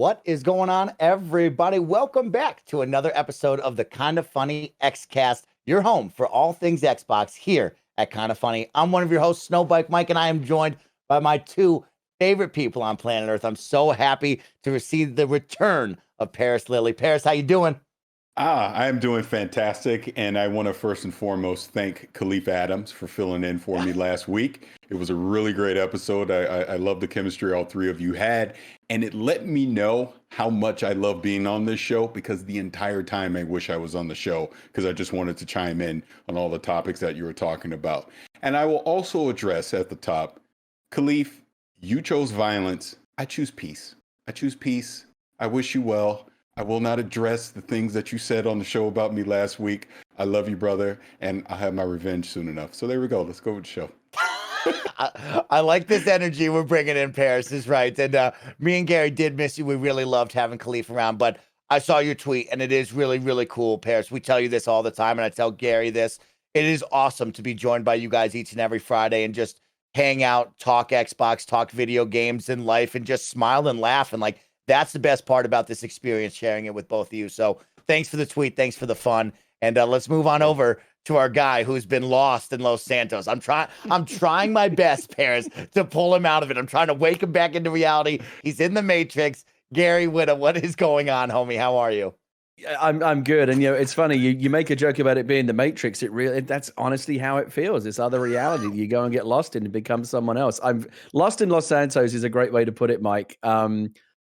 What is going on, everybody? Welcome back to another episode of the Kinda Funny Xcast, your home for all things Xbox here at Kinda Funny. I'm one of your hosts, SnowBikeMike, and I am joined by my two favorite people on planet Earth. I'm so happy to receive the return of Parris Lilly. Parris, how you doing? I am doing fantastic, and I want to first and foremost thank Khalif Adams for filling in for me last week. It was a really great episode. I love the chemistry all three of you had, and it let me know how much I love being on this show, because the entire time I wish I was on the show, because I just wanted to chime in on all the topics that you were talking about. And I will also address at the top, Khalif, you chose violence. I choose peace. I choose peace. I wish you well. I will not address the things that you said on the show about me last week. I love you, brother, and I'll have my revenge soon enough. So there we go. Let's go with the show. I like this energy we're bringing in, Parris is right. And me and Gary did miss you. We really loved having Khalif around, but I saw your tweet, and it is really, really cool, Parris. We tell you this all the time, and I tell Gary this. It is awesome to be joined by you guys each and every Friday and just hang out, talk Xbox, talk video games and life, and just smile and laugh. And like, that's the best part about this experience, sharing it with both of you. So thanks for the tweet. Thanks for the fun. And let's move on over to our guy who's been lost in Los Santos. I'm trying my best, Parris, to pull him out of it. I'm trying to wake him back into reality. He's in the Matrix. Gary Whitta, what is going on, homie? How are you? I'm good. And, it's funny. You make a joke about it being the Matrix. That's honestly how it feels. This other reality you go and get lost in and become someone else. I'm lost in Los Santos is a great way to put it, Mike.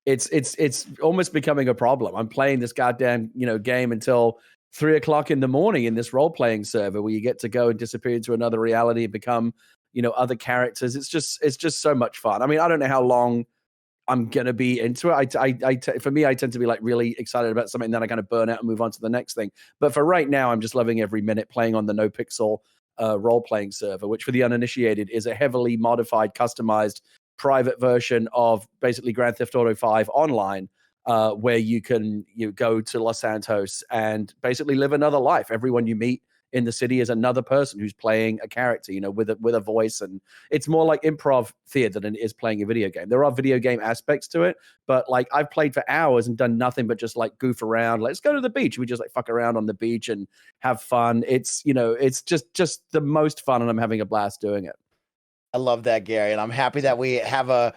It's almost becoming a problem. I'm playing this goddamn, game until 3:00 in the morning in this role-playing server where you get to go and disappear into another reality and become, other characters. It's just so much fun. I mean, I don't know how long I'm gonna be into it. For me, I tend to be like really excited about something, and then I kind of burn out and move on to the next thing. But for right now, I'm just loving every minute playing on the No Pixel role-playing server, which for the uninitiated is a heavily modified, customized private version of basically Grand Theft Auto 5 online, where you can go to Los Santos and basically live another life. Everyone you meet in the city is another person who's playing a character, with a voice, and it's more like improv theater than it is playing a video game. There are video game aspects to it, but like I've played for hours and done nothing but just like goof around. Let's go to the beach. We just like fuck around on the beach and have fun. It's it's just the most fun, and I'm having a blast doing it. I love that, Gary, and I'm happy that we have a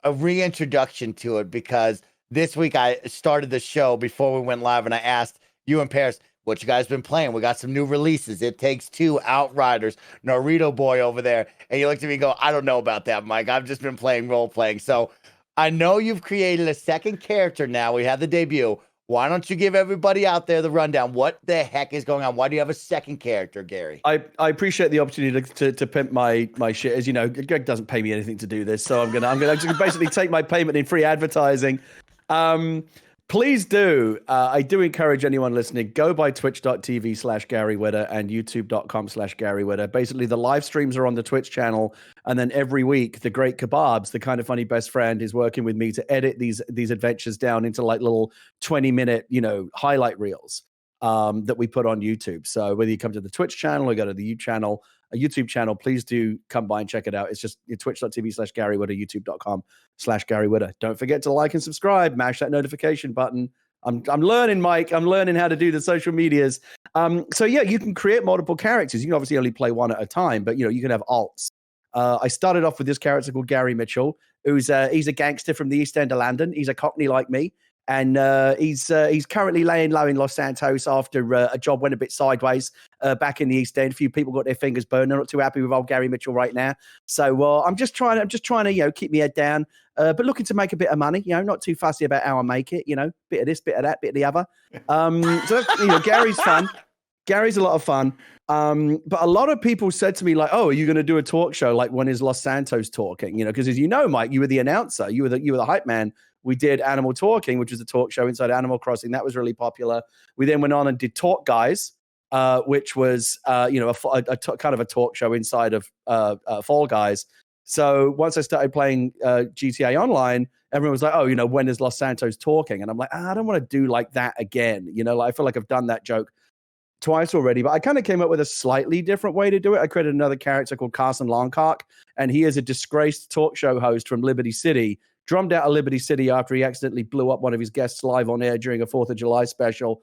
reintroduction to it, because this week I started the show before we went live, and I asked you and Parris, what you guys been playing? We got some new releases. It Takes Two, Outriders, Naruto Boy over there, and you looked at me and go, I don't know about that, Mike. I've just been playing role-playing. So I know you've created a second character now. We had the debut. Why don't you give everybody out there the rundown? What the heck is going on? Why do you have a second character, Gary? I appreciate the opportunity to pimp my shit. As you know, Greg doesn't pay me anything to do this, so I'm gonna basically take my payment in free advertising. Please do. I do encourage anyone listening, go by twitch.tv/Gary Whitta and youtube.com/Gary Whitta. Basically, the live streams are on the Twitch channel. And then every week, the great Kebabs, the Kinda Funny best friend, is working with me to edit these adventures down into like little 20-minute, highlight reels that we put on YouTube. So whether you come to the Twitch channel or go to the YouTube channel, please do come by and check it out. It's just twitch.tv/Gary Whitta, youtube.com/Gary Whitta. Don't forget to like and subscribe, mash that notification button. I'm learning, Mike. I'm learning how to do the social medias. So yeah, you can create multiple characters. You can obviously only play one at a time, but you can have alts. I started off with this character called Gary Mitchell, he's a gangster from the East End of London. He's a Cockney like me. And he's currently laying low in Los Santos after a job went a bit sideways back in the East End. A few people got their fingers burned. They're not too happy with old Gary Mitchell right now. So I'm just trying to keep my head down, but looking to make a bit of money. Not too fussy about how I make it. Bit of this, bit of that, bit of the other. So Gary's fun. Gary's a lot of fun. But a lot of people said to me like, "Oh, are you going to do a talk show? Like, when is Los Santos talking?" Because as you know, Mike, you were the announcer. You were the hype man. We did Animal Talking, which was a talk show inside Animal Crossing. That was really popular. We then went on and did Talk Guys, which was kind of a talk show inside of Fall Guys. So once I started playing GTA Online, everyone was like, "Oh, when is Los Santos talking?" And I'm like, I don't want to do like that again. I feel like I've done that joke twice already, but I kind of came up with a slightly different way to do it. I created another character called Carson Longcock, and he is a disgraced talk show host from Liberty City drummed out of Liberty City after he accidentally blew up one of his guests live on air during a 4th of July special.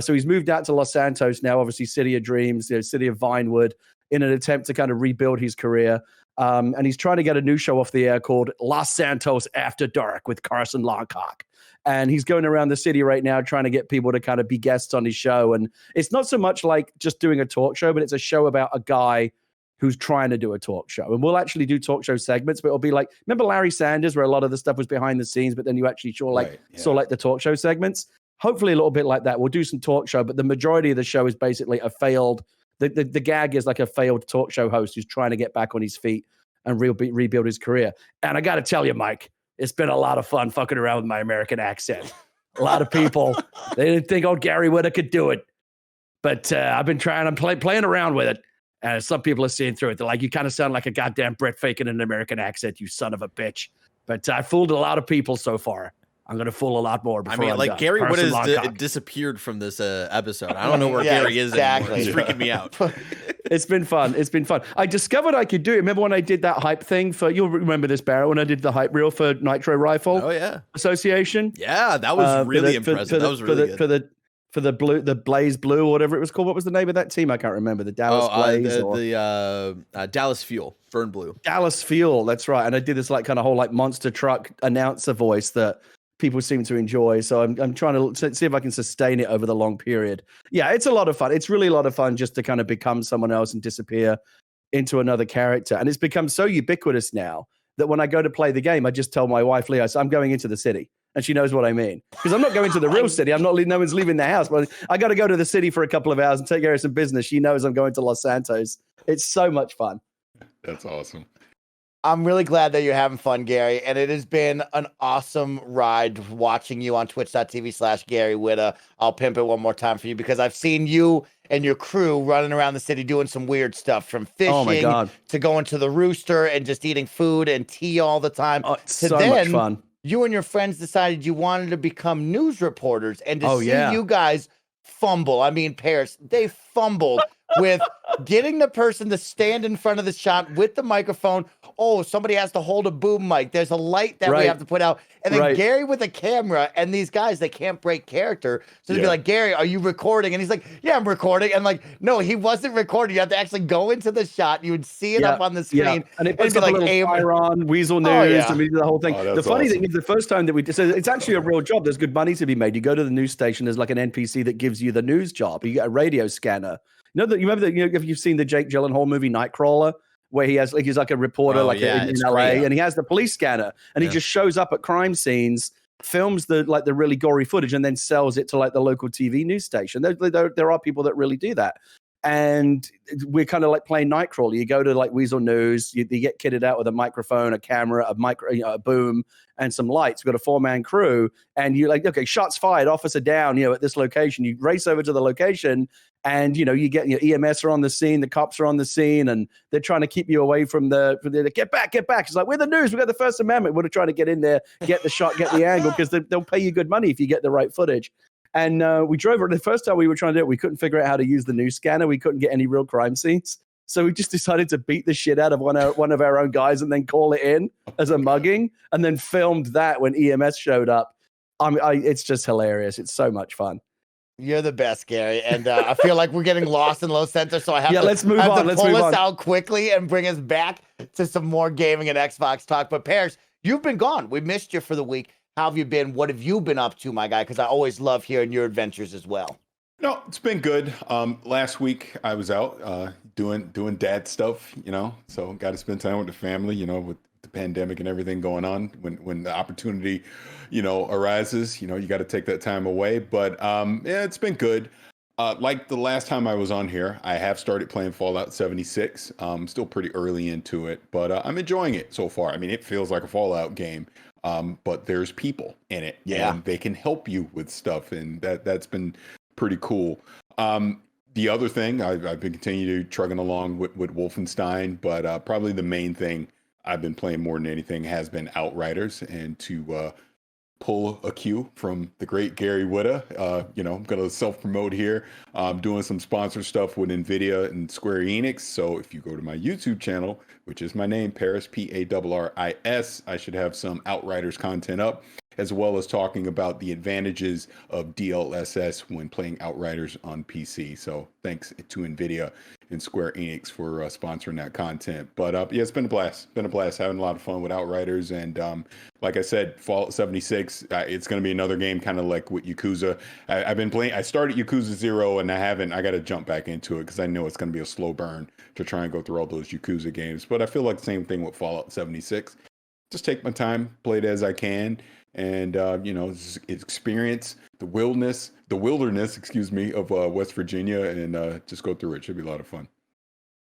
So he's moved out to Los Santos now, obviously City of Dreams, City of Vinewood, in an attempt to kind of rebuild his career. And he's trying to get a new show off the air called Los Santos After Dark with Carson Longcock. And he's going around the city right now trying to get people to kind of be guests on his show. And it's not so much like just doing a talk show, but it's a show about a guy who's trying to do a talk show. And we'll actually do talk show segments, but it'll be like, remember Larry Sanders, where a lot of the stuff was behind the scenes, but then you actually saw the talk show segments. Hopefully a little bit like that. We'll do some talk show, but the majority of the show is basically a failed, the gag is like a failed talk show host who's trying to get back on his feet and rebuild his career. And I got to tell you, Mike, it's been a lot of fun fucking around with my American accent. A lot of people, they didn't think old Gary Whitta could do it. But I've been playing around with it. And some people are seeing through it. They're like, you kind of sound like a goddamn Brett faking an American accent, you son of a bitch. But I fooled a lot of people so far. I'm going to fool a lot more before I'm done. Gary Whitta has disappeared from this episode. I don't know where Gary is anymore. He's freaking me out. It's been fun. I discovered I could do it. Remember when I did that hype thing you'll remember this, Barrett, when I did the hype reel for Nitro Rifle Association? Yeah, that was really impressive. That was really good. For the Blaze Blue or whatever it was called. What was the name of that team? I can't remember. The Dallas Blaze the Dallas Fuel, Fern Blue. Dallas Fuel, that's right. And I did this like kind of whole like monster truck announcer voice that people seem to enjoy. So I'm trying to see if I can sustain it over the long period. Yeah, it's a lot of fun. It's really a lot of fun just to kind of become someone else and disappear into another character. And it's become so ubiquitous now that when I go to play the game, I just tell my wife, Leo, so I'm going into the city. And she knows what I mean. Because I'm not going to the real city. No one's leaving the house. But I got to go to the city for a couple of hours and take care of some business. She knows I'm going to Los Santos. It's so much fun. That's awesome. I'm really glad that you're having fun, Gary. And it has been an awesome ride watching you on twitch.tv/Gary Whitta. I'll pimp it one more time for you because I've seen you and your crew running around the city doing some weird stuff, from fishing to going to the Rooster and just eating food and tea all the time. Oh, it's so much fun. You and your friends decided you wanted to become news reporters, and to see you guys fumble. I mean, Parris, they fumbled with getting the person to stand in front of the shot with the microphone. Oh, somebody has to hold a boom mic. There's a light that we have to put out. And then Gary with a camera, and these guys, they can't break character. So they'd be like, Gary, are you recording? And he's like, yeah, I'm recording. And like, no, he wasn't recording. You have to actually go into the shot. You would see it up on the screen. Yeah. And it puts like fire on, Weasel News, and we do the whole thing. The funny thing is the first time that we did, so it's actually a real job. There's good money to be made. You go to the news station, there's like an NPC that gives you the news job. You get a radio scanner. You remember that, if you've seen the Jake Gyllenhaal movie Nightcrawler, where he's like a reporter in LA, and he has the police scanner, and he just shows up at crime scenes, films the really gory footage, and then sells it to like the local TV news station. There are people that really do that. And we're kind of like playing Nightcrawler. You go to like Weasel News, you get kitted out with a microphone, a camera, a boom, and some lights. We've got a 4-man crew, and you're like, okay, shots fired, officer down, at this location. You race over to the location, and you get EMS are on the scene, the cops are on the scene, and they're trying to keep you away from the get back. It's like, we're the news, we got the First Amendment. We're trying to get in there, get the shot, get the angle, because they'll pay you good money if you get the right footage. And we drove it. The first time we were trying to do it, we couldn't figure out how to use the news scanner. We couldn't get any real crime scenes. So we just decided to beat the shit out of one of our own guys and then call it in as a mugging, and then filmed that when EMS showed up. It's just hilarious. It's so much fun. You're the best, Gary. And I feel like we're getting lost in Los Santos, so I have to, let's move on. Let's pull us out quickly and bring us back to some more gaming and Xbox talk. But Parris, you've been gone. We missed you for the week. How have you been? What have you been up to, my guy? Because I always love hearing your adventures as well. No, it's been good. Last week I was out doing dad stuff, so got to spend time with the family, with the pandemic and everything going on. When the opportunity, arises, you got to take that time away. But it's been good. Like the last time I was on here, I have started playing Fallout 76. Still pretty early into it, but I'm enjoying it so far. I mean, it feels like a Fallout game. But there's people in it, and they can help you with stuff, and that's been pretty cool. The other thing, I've been continuing to trugging along with Wolfenstein, but probably the main thing I've been playing more than anything has been Outriders, and to pull a cue from the great Gary Whitta. I'm going to self-promote here. I'm doing some sponsor stuff with NVIDIA and Square Enix. So if you go to my YouTube channel, which is my name, Parris, Parris, I should have some Outriders content up, as well as talking about the advantages of DLSS when playing Outriders on PC. So thanks to NVIDIA and Square Enix for sponsoring that content. But yeah, it's been a blast. Having a lot of fun with Outriders. And like I said, Fallout 76, it's going to be another game kind of like with Yakuza. I've been playing, I started Yakuza 0 and I got to jump back into it because I know it's going to be a slow burn to try and go through all those Yakuza games. But I feel like the same thing with Fallout 76. Just take my time, play it as I can. And experience the wilderness, of West Virginia, and just go through it. Should be a lot of fun.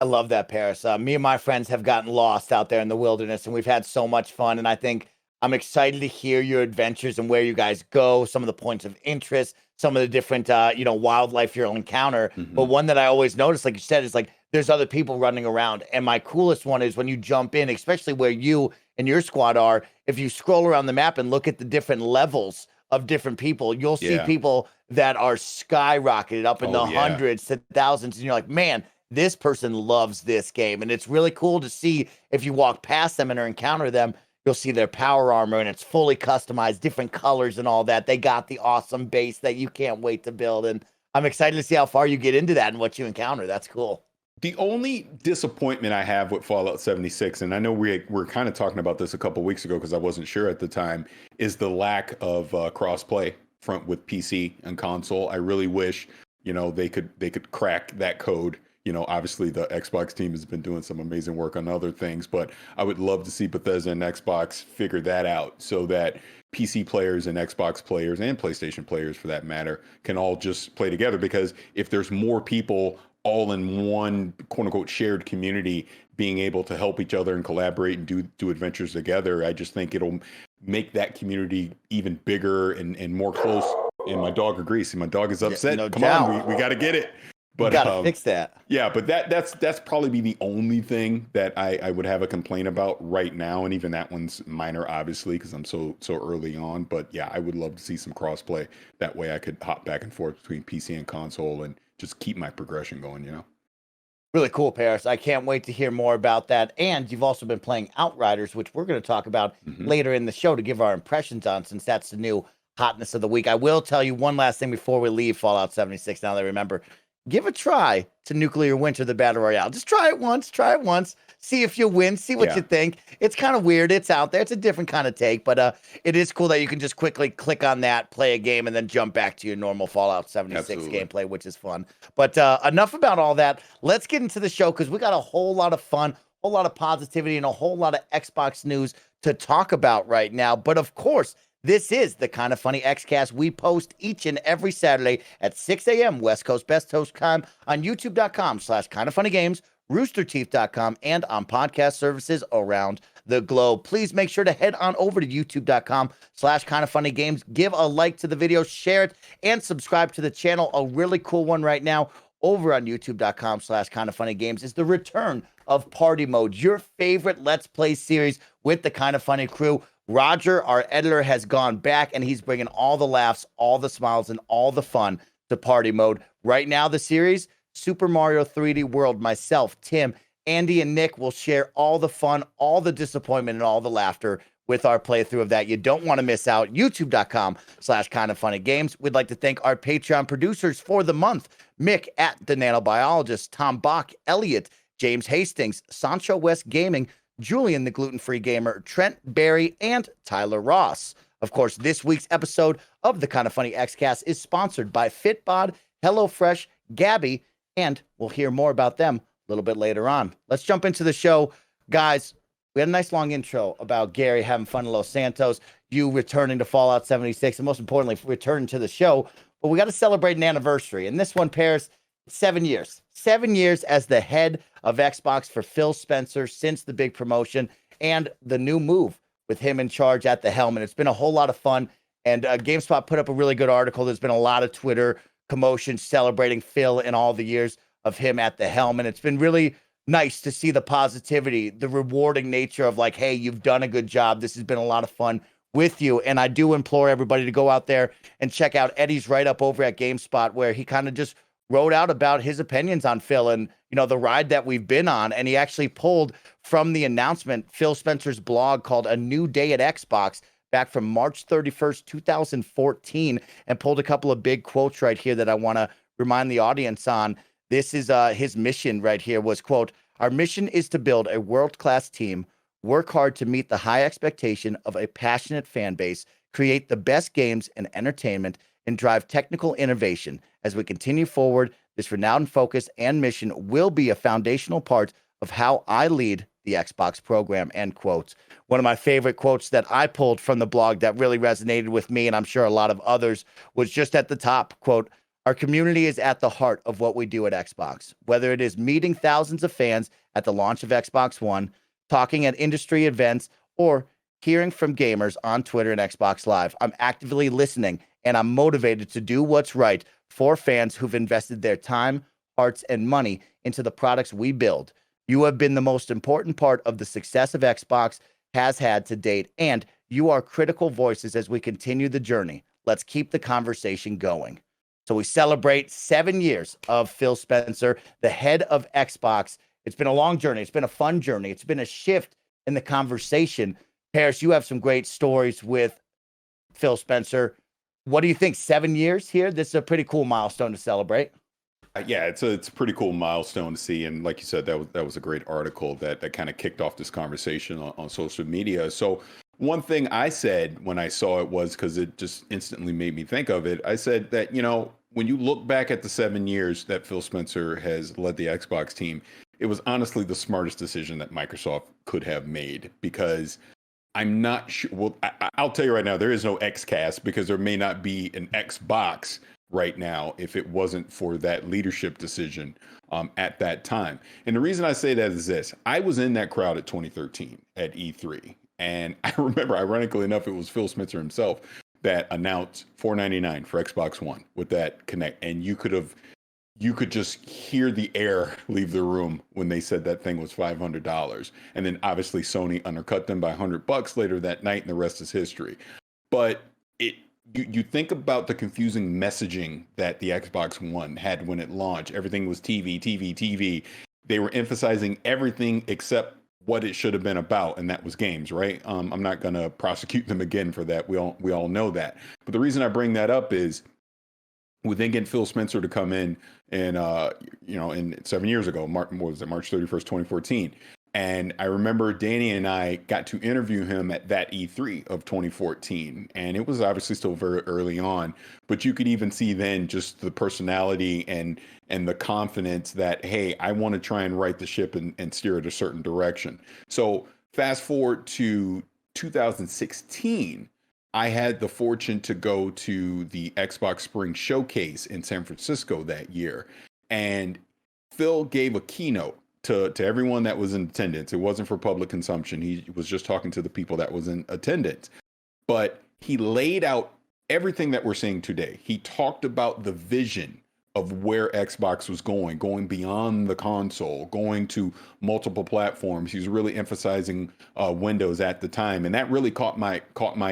I love that, Parris. Me and my friends have gotten lost out there in the wilderness, and we've had so much fun. And I think I'm excited to hear your adventures and where you guys go, some of the points of interest, some of the different, wildlife you'll encounter. Mm-hmm. But one that I always notice, like you said, is like there's other people running around. And my coolest one is when you jump in, especially where you and your squad are, if you scroll around the map and look at the different levels of different people, you'll see people that are skyrocketed up in the hundreds to thousands. And you're like, man, this person loves this game. And it's really cool to see if you walk past them and or encounter them, you'll see their power armor and it's fully customized, different colors and all that. They got the awesome base that you can't wait to build. And I'm excited to see how far you get into that and what you encounter. That's cool. The only disappointment I have with Fallout 76, and I know we're kind of talking about this a couple of weeks ago because I wasn't sure at the time, is the lack of cross-play front with PC and console. I really wish, they could crack that code. Obviously the Xbox team has been doing some amazing work on other things, but I would love to see Bethesda and Xbox figure that out so that PC players and Xbox players and PlayStation players, for that matter, can all just play together. Because if there's more people all in one quote unquote shared community being able to help each other and collaborate and do adventures together, I just think it'll make that community even bigger and more close. And my dog agrees. See, my dog is upset. No Come doubt. on, we got to get it. But you gotta fix that. Yeah, but that's probably be the only thing that I would have a complaint about right now, and even that one's minor, obviously, because I'm so early on. But yeah, I would love to see some crossplay. That way, I could hop back and forth between PC and console and just keep my progression going. Really cool, Parris. I can't wait to hear more about that. And you've also been playing Outriders, which we're going to talk about later in the show to give our impressions on, since that's the new hotness of the week. I will tell you one last thing before we leave Fallout 76. Now that I remember. Give a try to Nuclear Winter, the Battle Royale. Just try it once. See if you win. See what you think. It's kind of weird. It's out there. It's a different kind of take, but it is cool that you can just quickly click on that, play a game, and then jump back to your normal Fallout 76 gameplay, which is fun. But enough about all that. Let's get into the show because we got a whole lot of fun, a whole lot of positivity, and a whole lot of Xbox news to talk about right now. But of course, this is the Kind of Funny Xcast. We post each and every Saturday at 6 a.m. West Coast Best Coast time on youtube.com/kindoffunnygames, roosterteeth.com, and on podcast services around the globe. Please make sure to head on over to youtube.com/kindoffunnygames. Give a like to the video, share it, and subscribe to the channel. A really cool one right now over on youtube.com/kindoffunnygames is the return of Party Mode, your favorite Let's Play series with the Kind of Funny crew. Roger, our editor, has gone back and he's bringing all the laughs, all the smiles, and all the fun to Party Mode. Right now, the series, Super Mario 3D World, myself, Tim, Andy, and Nick will share all the fun, all the disappointment, and all the laughter with our playthrough of that. You don't want to miss out. youtube.com/kindoffunnygames. We'd like to thank our Patreon producers for the month. Mick at The Nanobiologist, Tom Bach, Elliot, James Hastings, Sancho West Gaming, Julian the Gluten-Free Gamer, Trent Barry, and Tyler Ross. Of course, this week's episode of the Kind of Funny Xcast is sponsored by Fitbod, HelloFresh, Gabby, and we'll hear more about them a little bit later on. Let's jump into the show. Guys, we had a nice long intro about Gary having fun in Los Santos, you returning to Fallout 76, and most importantly, returning to the show. But we got to celebrate an anniversary. And this one, Parris, 7 years. 7 years as the head of Xbox for Phil Spencer since the big promotion and the new move with him in charge at the helm. And it's been a whole lot of fun. And GameSpot put up a really good article. There's been a lot of Twitter commotion celebrating Phil and all the years of him at the helm. And it's been really nice to see the positivity, the rewarding nature of like, hey, you've done a good job. This has been a lot of fun. with you. And I do implore everybody to go out there and check out Eddie's write-up over at GameSpot, where he kind of just wrote out about his opinions on Phil and, the ride that we've been on. And he actually pulled from the announcement Phil Spencer's blog called A New Day at Xbox back from March 31st, 2014, and pulled a couple of big quotes right here that I want to remind the audience on. This is his mission right here was, quote, "Our mission is to build a world-class team, work hard to meet the high expectation of a passionate fan base, create the best games and entertainment, and drive technical innovation. As we continue forward, this renowned focus and mission will be a foundational part of how I lead the Xbox program," end quotes. One of my favorite quotes that I pulled from the blog that really resonated with me, and I'm sure a lot of others, was just at the top, quote, "Our community is at the heart of what we do at Xbox. Whether it is meeting thousands of fans at the launch of Xbox One, talking at industry events, or hearing from gamers on Twitter and Xbox Live, I'm actively listening and I'm motivated to do what's right for fans who've invested their time, hearts, and money into the products we build. You have been the most important part of the success of Xbox has had to date, and you are critical voices as we continue the journey. Let's keep the conversation going." So we celebrate 7 years of Phil Spencer, the head of Xbox. It's been a long journey. It's been a fun journey. It's been a shift in the conversation. Parris, you have some great stories with Phil Spencer. What do you think? 7 years here? This is a pretty cool milestone to celebrate. Yeah, it's a pretty cool milestone to see, and like you said, that was a great article that kind of kicked off this conversation on social media. So one thing I said when I saw it was, because it just instantly made me think of it, I said that, when you look back at the 7 years that Phil Spencer has led the Xbox team, it was honestly the smartest decision that Microsoft could have made, because I'm not sure. Well, I'll tell you right now, there is no Xcast, because there may not be an Xbox right now if it wasn't for that leadership decision at that time. And the reason I say that is this: I was in that crowd at 2013 at E3, and I remember, ironically enough, it was Phil Spencer himself that announced $499 for Xbox One with that Connect, and you could just hear the air leave the room when they said that thing was $500. And then obviously Sony undercut them by $100 later that night, and the rest is history. But you think about the confusing messaging that the Xbox One had when it launched. Everything was TV, TV, TV. They were emphasizing everything except what it should have been about, and that was games, right? I'm not going to prosecute them again for that. We all know that. But the reason I bring that up is, we then get Phil Spencer to come in and, in 7 years ago, March 31st, 2014. And I remember Danny and I got to interview him at that E3 of 2014. And it was obviously still very early on, but you could even see then just the personality and the confidence that, hey, I want to try and right the ship and steer it a certain direction. So fast forward to 2016, I had the fortune to go to the Xbox Spring Showcase in San Francisco that year. And Phil gave a keynote to everyone that was in attendance. It wasn't for public consumption. He was just talking to the people that was in attendance. But he laid out everything that we're seeing today. He talked about the vision of where Xbox was going beyond the console, going to multiple platforms. He was really emphasizing Windows at the time. And that really caught my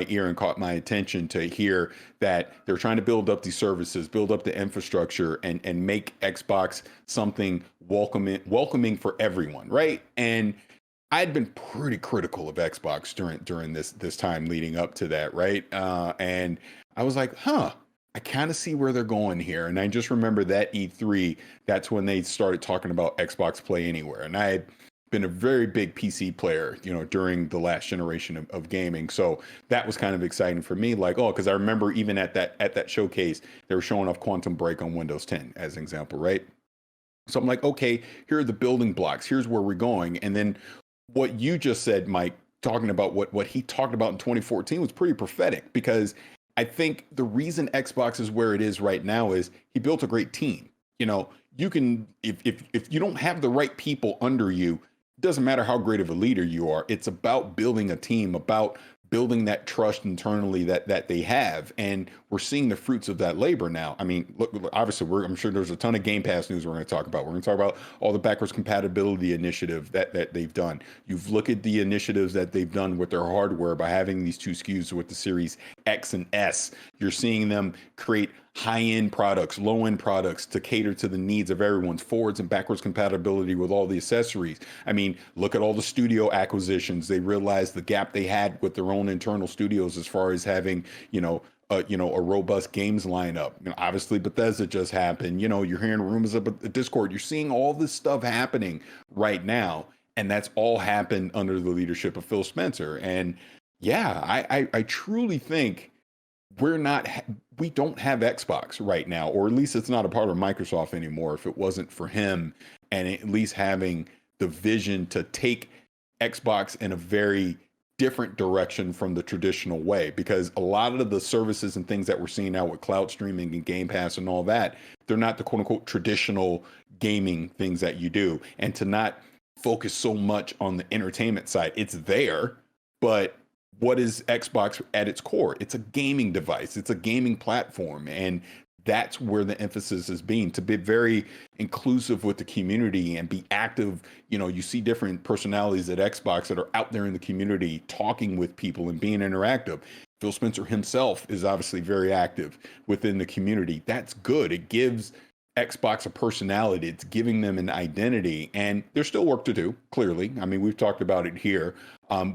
ear and caught my attention, to hear that they're trying to build up these services, build up the infrastructure, and make Xbox something welcoming for everyone, right? And I'd been pretty critical of Xbox during this time leading up to that, right? And I was like, I kind of see where they're going here. And I just remember that E3, that's when they started talking about Xbox Play Anywhere. And I had been a very big PC player, during the last generation of gaming. So that was kind of exciting for me. Like, because I remember even at that showcase, they were showing off Quantum Break on Windows 10 as an example, right? So I'm like, okay, here are the building blocks. Here's where we're going. And then what you just said, Mike, talking about what he talked about in 2014 was pretty prophetic, because I think the reason Xbox is where it is right now is he built a great team. You can, if you don't have the right people under you, it doesn't matter how great of a leader you are. It's about building a team, about building that trust internally that they have. And we're seeing the fruits of that labor now. I mean, look, obviously, I'm sure there's a ton of Game Pass news we're going to talk about. We're going to talk about all the backwards compatibility initiative that they've done. You've looked at the initiatives that they've done with their hardware by having these 2 SKUs with the Series X and S. You're seeing them create high-end products, low-end products to cater to the needs of everyone's forwards and backwards compatibility with all the accessories. I mean, look at all the studio acquisitions. They realized the gap they had with their own internal studios as far as having, a robust games lineup. Obviously, Bethesda just happened. You're hearing rumors of the Discord. You're seeing all this stuff happening right now, and that's all happened under the leadership of Phil Spencer. And yeah, I truly think we don't have Xbox right now, or at least it's not a part of Microsoft anymore if it wasn't for him, and at least having the vision to take Xbox in a very different direction from the traditional way, because a lot of the services and things that we're seeing now with cloud streaming and Game Pass and all that, they're not the quote unquote traditional gaming things that you do. And to not focus so much on the entertainment side, it's there, but what is Xbox at its core? It's a gaming device. It's a gaming platform. And that's where the emphasis is being, to be very inclusive with the community and be active. You see different personalities at Xbox that are out there in the community talking with people and being interactive. Phil Spencer himself is obviously very active within the community. That's good. It gives Xbox a personality. It's giving them an identity, and there's still work to do, clearly. I mean, we've talked about it here.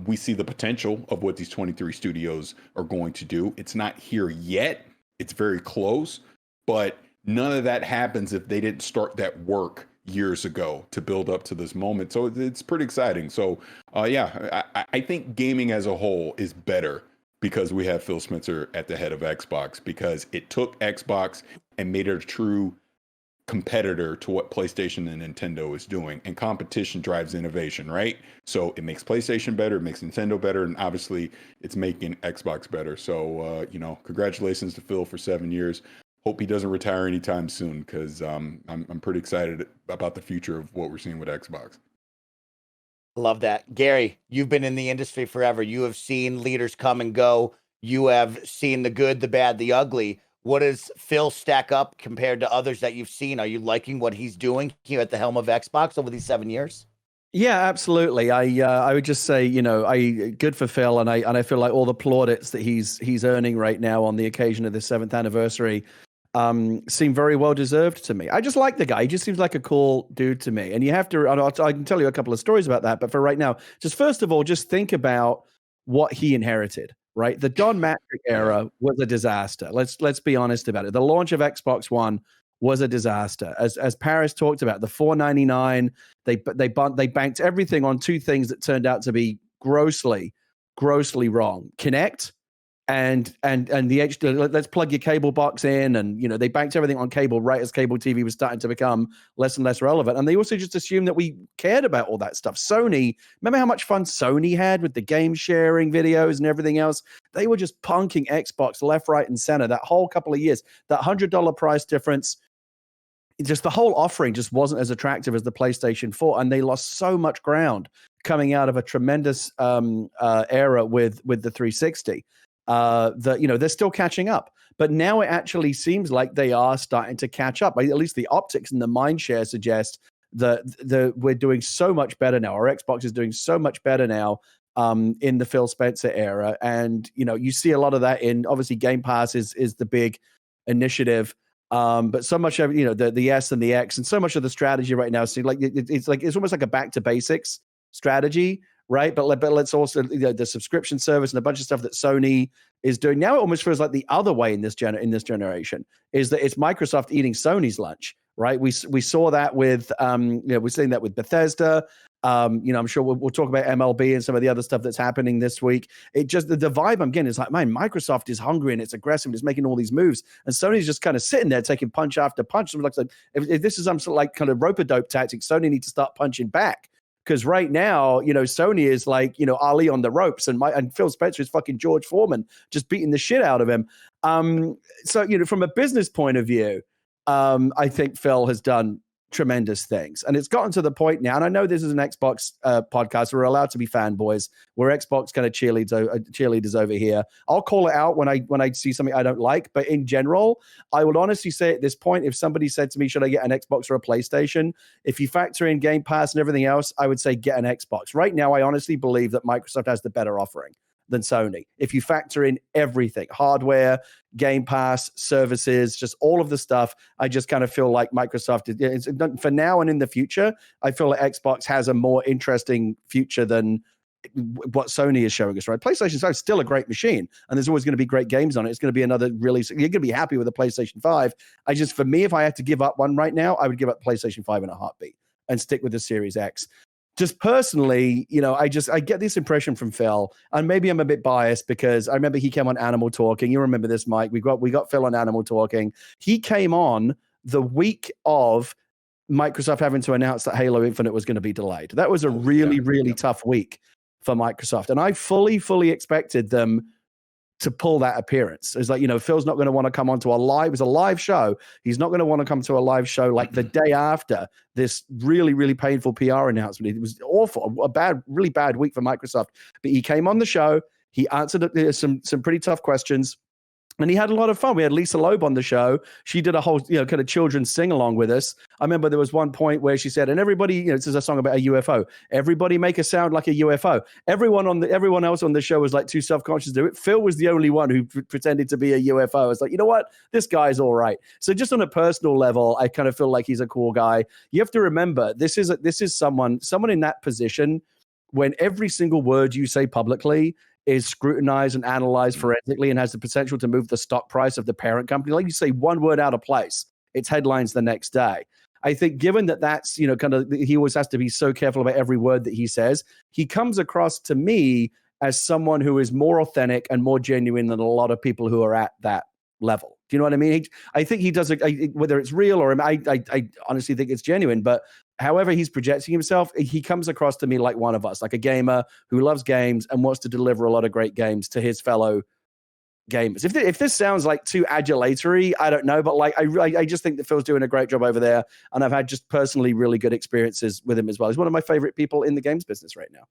We see the potential of what these 23 studios are going to do. It's not here yet. It's very close, but none of that happens if they didn't start that work years ago to build up to this moment. So it's pretty exciting. So I think gaming as a whole is better because we have Phil Spencer at the head of Xbox, because it took Xbox and made it a true competitor to what PlayStation and Nintendo is doing. And competition drives innovation, right? So it makes PlayStation better, it makes Nintendo better, and obviously it's making Xbox better. So, congratulations to Phil for 7 years. Hope he doesn't retire anytime soon, because I'm pretty excited about the future of what we're seeing with Xbox. Love that. Gary, you've been in the industry forever. You have seen leaders come and go. You have seen the good, the bad, the ugly. What does Phil stack up compared to others that you've seen? Are you liking what he's doing here at the helm of Xbox over these 7 years? Yeah, absolutely. I would just say, good for Phil, and I feel like all the plaudits that he's earning right now on the occasion of the 7th anniversary seem very well deserved to me. I just like the guy. He just seems like a cool dude to me. And you have to, I can tell you a couple of stories about that, but for right now, just first of all, just think about what he inherited. Right, the Don Matrick era was a disaster. Let's be honest about it. The launch of Xbox One was a disaster. As Parris talked about, the $499, they banked everything on 2 things that turned out to be grossly wrong: Kinect and the HD. Let's plug your cable box in, and they banked everything on cable right as cable TV was starting to become less and less relevant. And they also just assumed that we cared about all that stuff. Sony, remember how much fun Sony had with the game sharing videos and everything else? They were just punking Xbox left, right, and center that whole couple of years. That $100 price difference, just the whole offering just wasn't as attractive as the PlayStation 4, and they lost so much ground coming out of a tremendous era with the 360. They're still catching up, but now it actually seems like they are starting to catch up. At least the optics and the mind share suggest that we're doing so much better now. Our Xbox is doing so much better now in the Phil Spencer era, and you see a lot of that in, obviously, Game Pass is the big initiative, but so much of the S and the X, and so much of the strategy right now seems like it's almost like a back to basics strategy. Right, but let's also the subscription service and a bunch of stuff that Sony is doing now. It almost feels like the other way in this generation is that it's Microsoft eating Sony's lunch. Right, we saw that with we're seeing that with Bethesda. I'm sure we'll talk about MLB and some of the other stuff that's happening this week. It just the vibe I'm getting is like, man, Microsoft is hungry and it's aggressive and it's making all these moves, and Sony's just kind of sitting there taking punch after punch. So like if this is some sort of like kind of rope-a-dope tactic, Sony needs to start punching back. Because right now, Sony is like, Ali on the ropes, and Phil Spencer is fucking George Foreman, just beating the shit out of him. So, from a business point of view, I think Phil has done tremendous things. And it's gotten to the point now, and I know this is an Xbox podcast, we're allowed to be fanboys, we're Xbox kind of cheerleaders over here. I'll call it out when I see something I don't like, but in general, I would honestly say at this point, if somebody said to me, should I get an Xbox or a PlayStation? If you factor in Game Pass and everything else, I would say get an Xbox. Right now, I honestly believe that Microsoft has the better offering than Sony. If you factor in everything, hardware, Game Pass, services, just all of the stuff, I just kind of feel like Microsoft, for now and in the future, I feel like Xbox has a more interesting future than what Sony is showing us, right? PlayStation 5 is still a great machine, and there's always going to be great games on it. It's going to be another really, you're going to be happy with the PlayStation 5. For me, if I had to give up one right now, I would give up PlayStation 5 in a heartbeat and stick with the Series X. Just personally, I get this impression from Phil, and maybe I'm a bit biased because I remember he came on Animal Talking. You remember this, Mike? We got Phil on Animal Talking. He came on the week of Microsoft having to announce that Halo Infinite was going to be delayed. That was a really tough week for Microsoft, and I fully expected them to pull that appearance. It's like, Phil's not going to want to come onto it was a live show. He's not going to want to come to a live show like the day after this really painful PR announcement. It was awful, really bad week for Microsoft. But he came on the show. He answered some pretty tough questions. And he had a lot of fun. We had Lisa Loeb on the show. She did a whole, kind of children's sing along with us. I remember there was one point where she said, and everybody, this is a song about a UFO. Everybody make a sound like a UFO. Everyone else on the show was like too self-conscious to do it. Phil was the only one who pretended to be a UFO. I was like, you know what? This guy's all right. So just on a personal level, I kind of feel like he's a cool guy. You have to remember, this is someone in that position when every single word you say publicly is scrutinized and analyzed forensically and has the potential to move the stock price of the parent company. Like you say, one word out of place, it's headlines the next day. I think given that's, kind of, he always has to be so careful about every word that he says, he comes across to me as someone who is more authentic and more genuine than a lot of people who are at that level. Do you know what I mean? I think he does, whether it's real or I honestly think it's genuine, but however he's projecting himself, he comes across to me like one of us, like a gamer who loves games and wants to deliver a lot of great games to his fellow gamers. If this sounds like too adulatory, I don't know, but I just think that Phil's doing a great job over there, and I've had just personally really good experiences with him as well. He's one of my favorite people in the games business right now.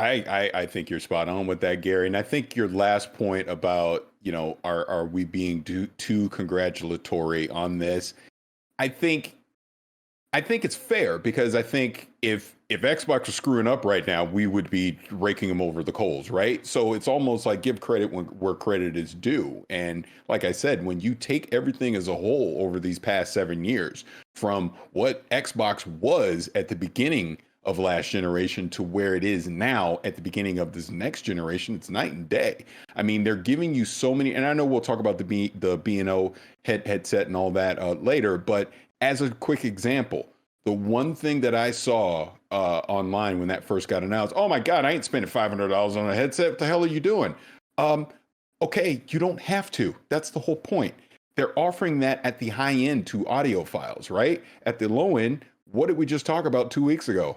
I think you're spot on with that, Gary. And I think your last point about, are we being too congratulatory on this? I think it's fair, because I think if Xbox was screwing up right now, we would be raking them over the coals, right? So it's almost like give credit where credit is due. And like I said, when you take everything as a whole over these past 7 years, from what Xbox was at the beginning of last generation to where it is now at the beginning of this next generation, it's night and day. I mean, they're giving you so many, and I know we'll talk about the B&O headset and all that later, but as a quick example, the one thing that I saw online when that first got announced, oh my God, I ain't spending $500 on a headset. What the hell are you doing? Okay, you don't have to. That's the whole point. They're offering that at the high end to audiophiles, right? At the low end, what did we just talk about 2 weeks ago?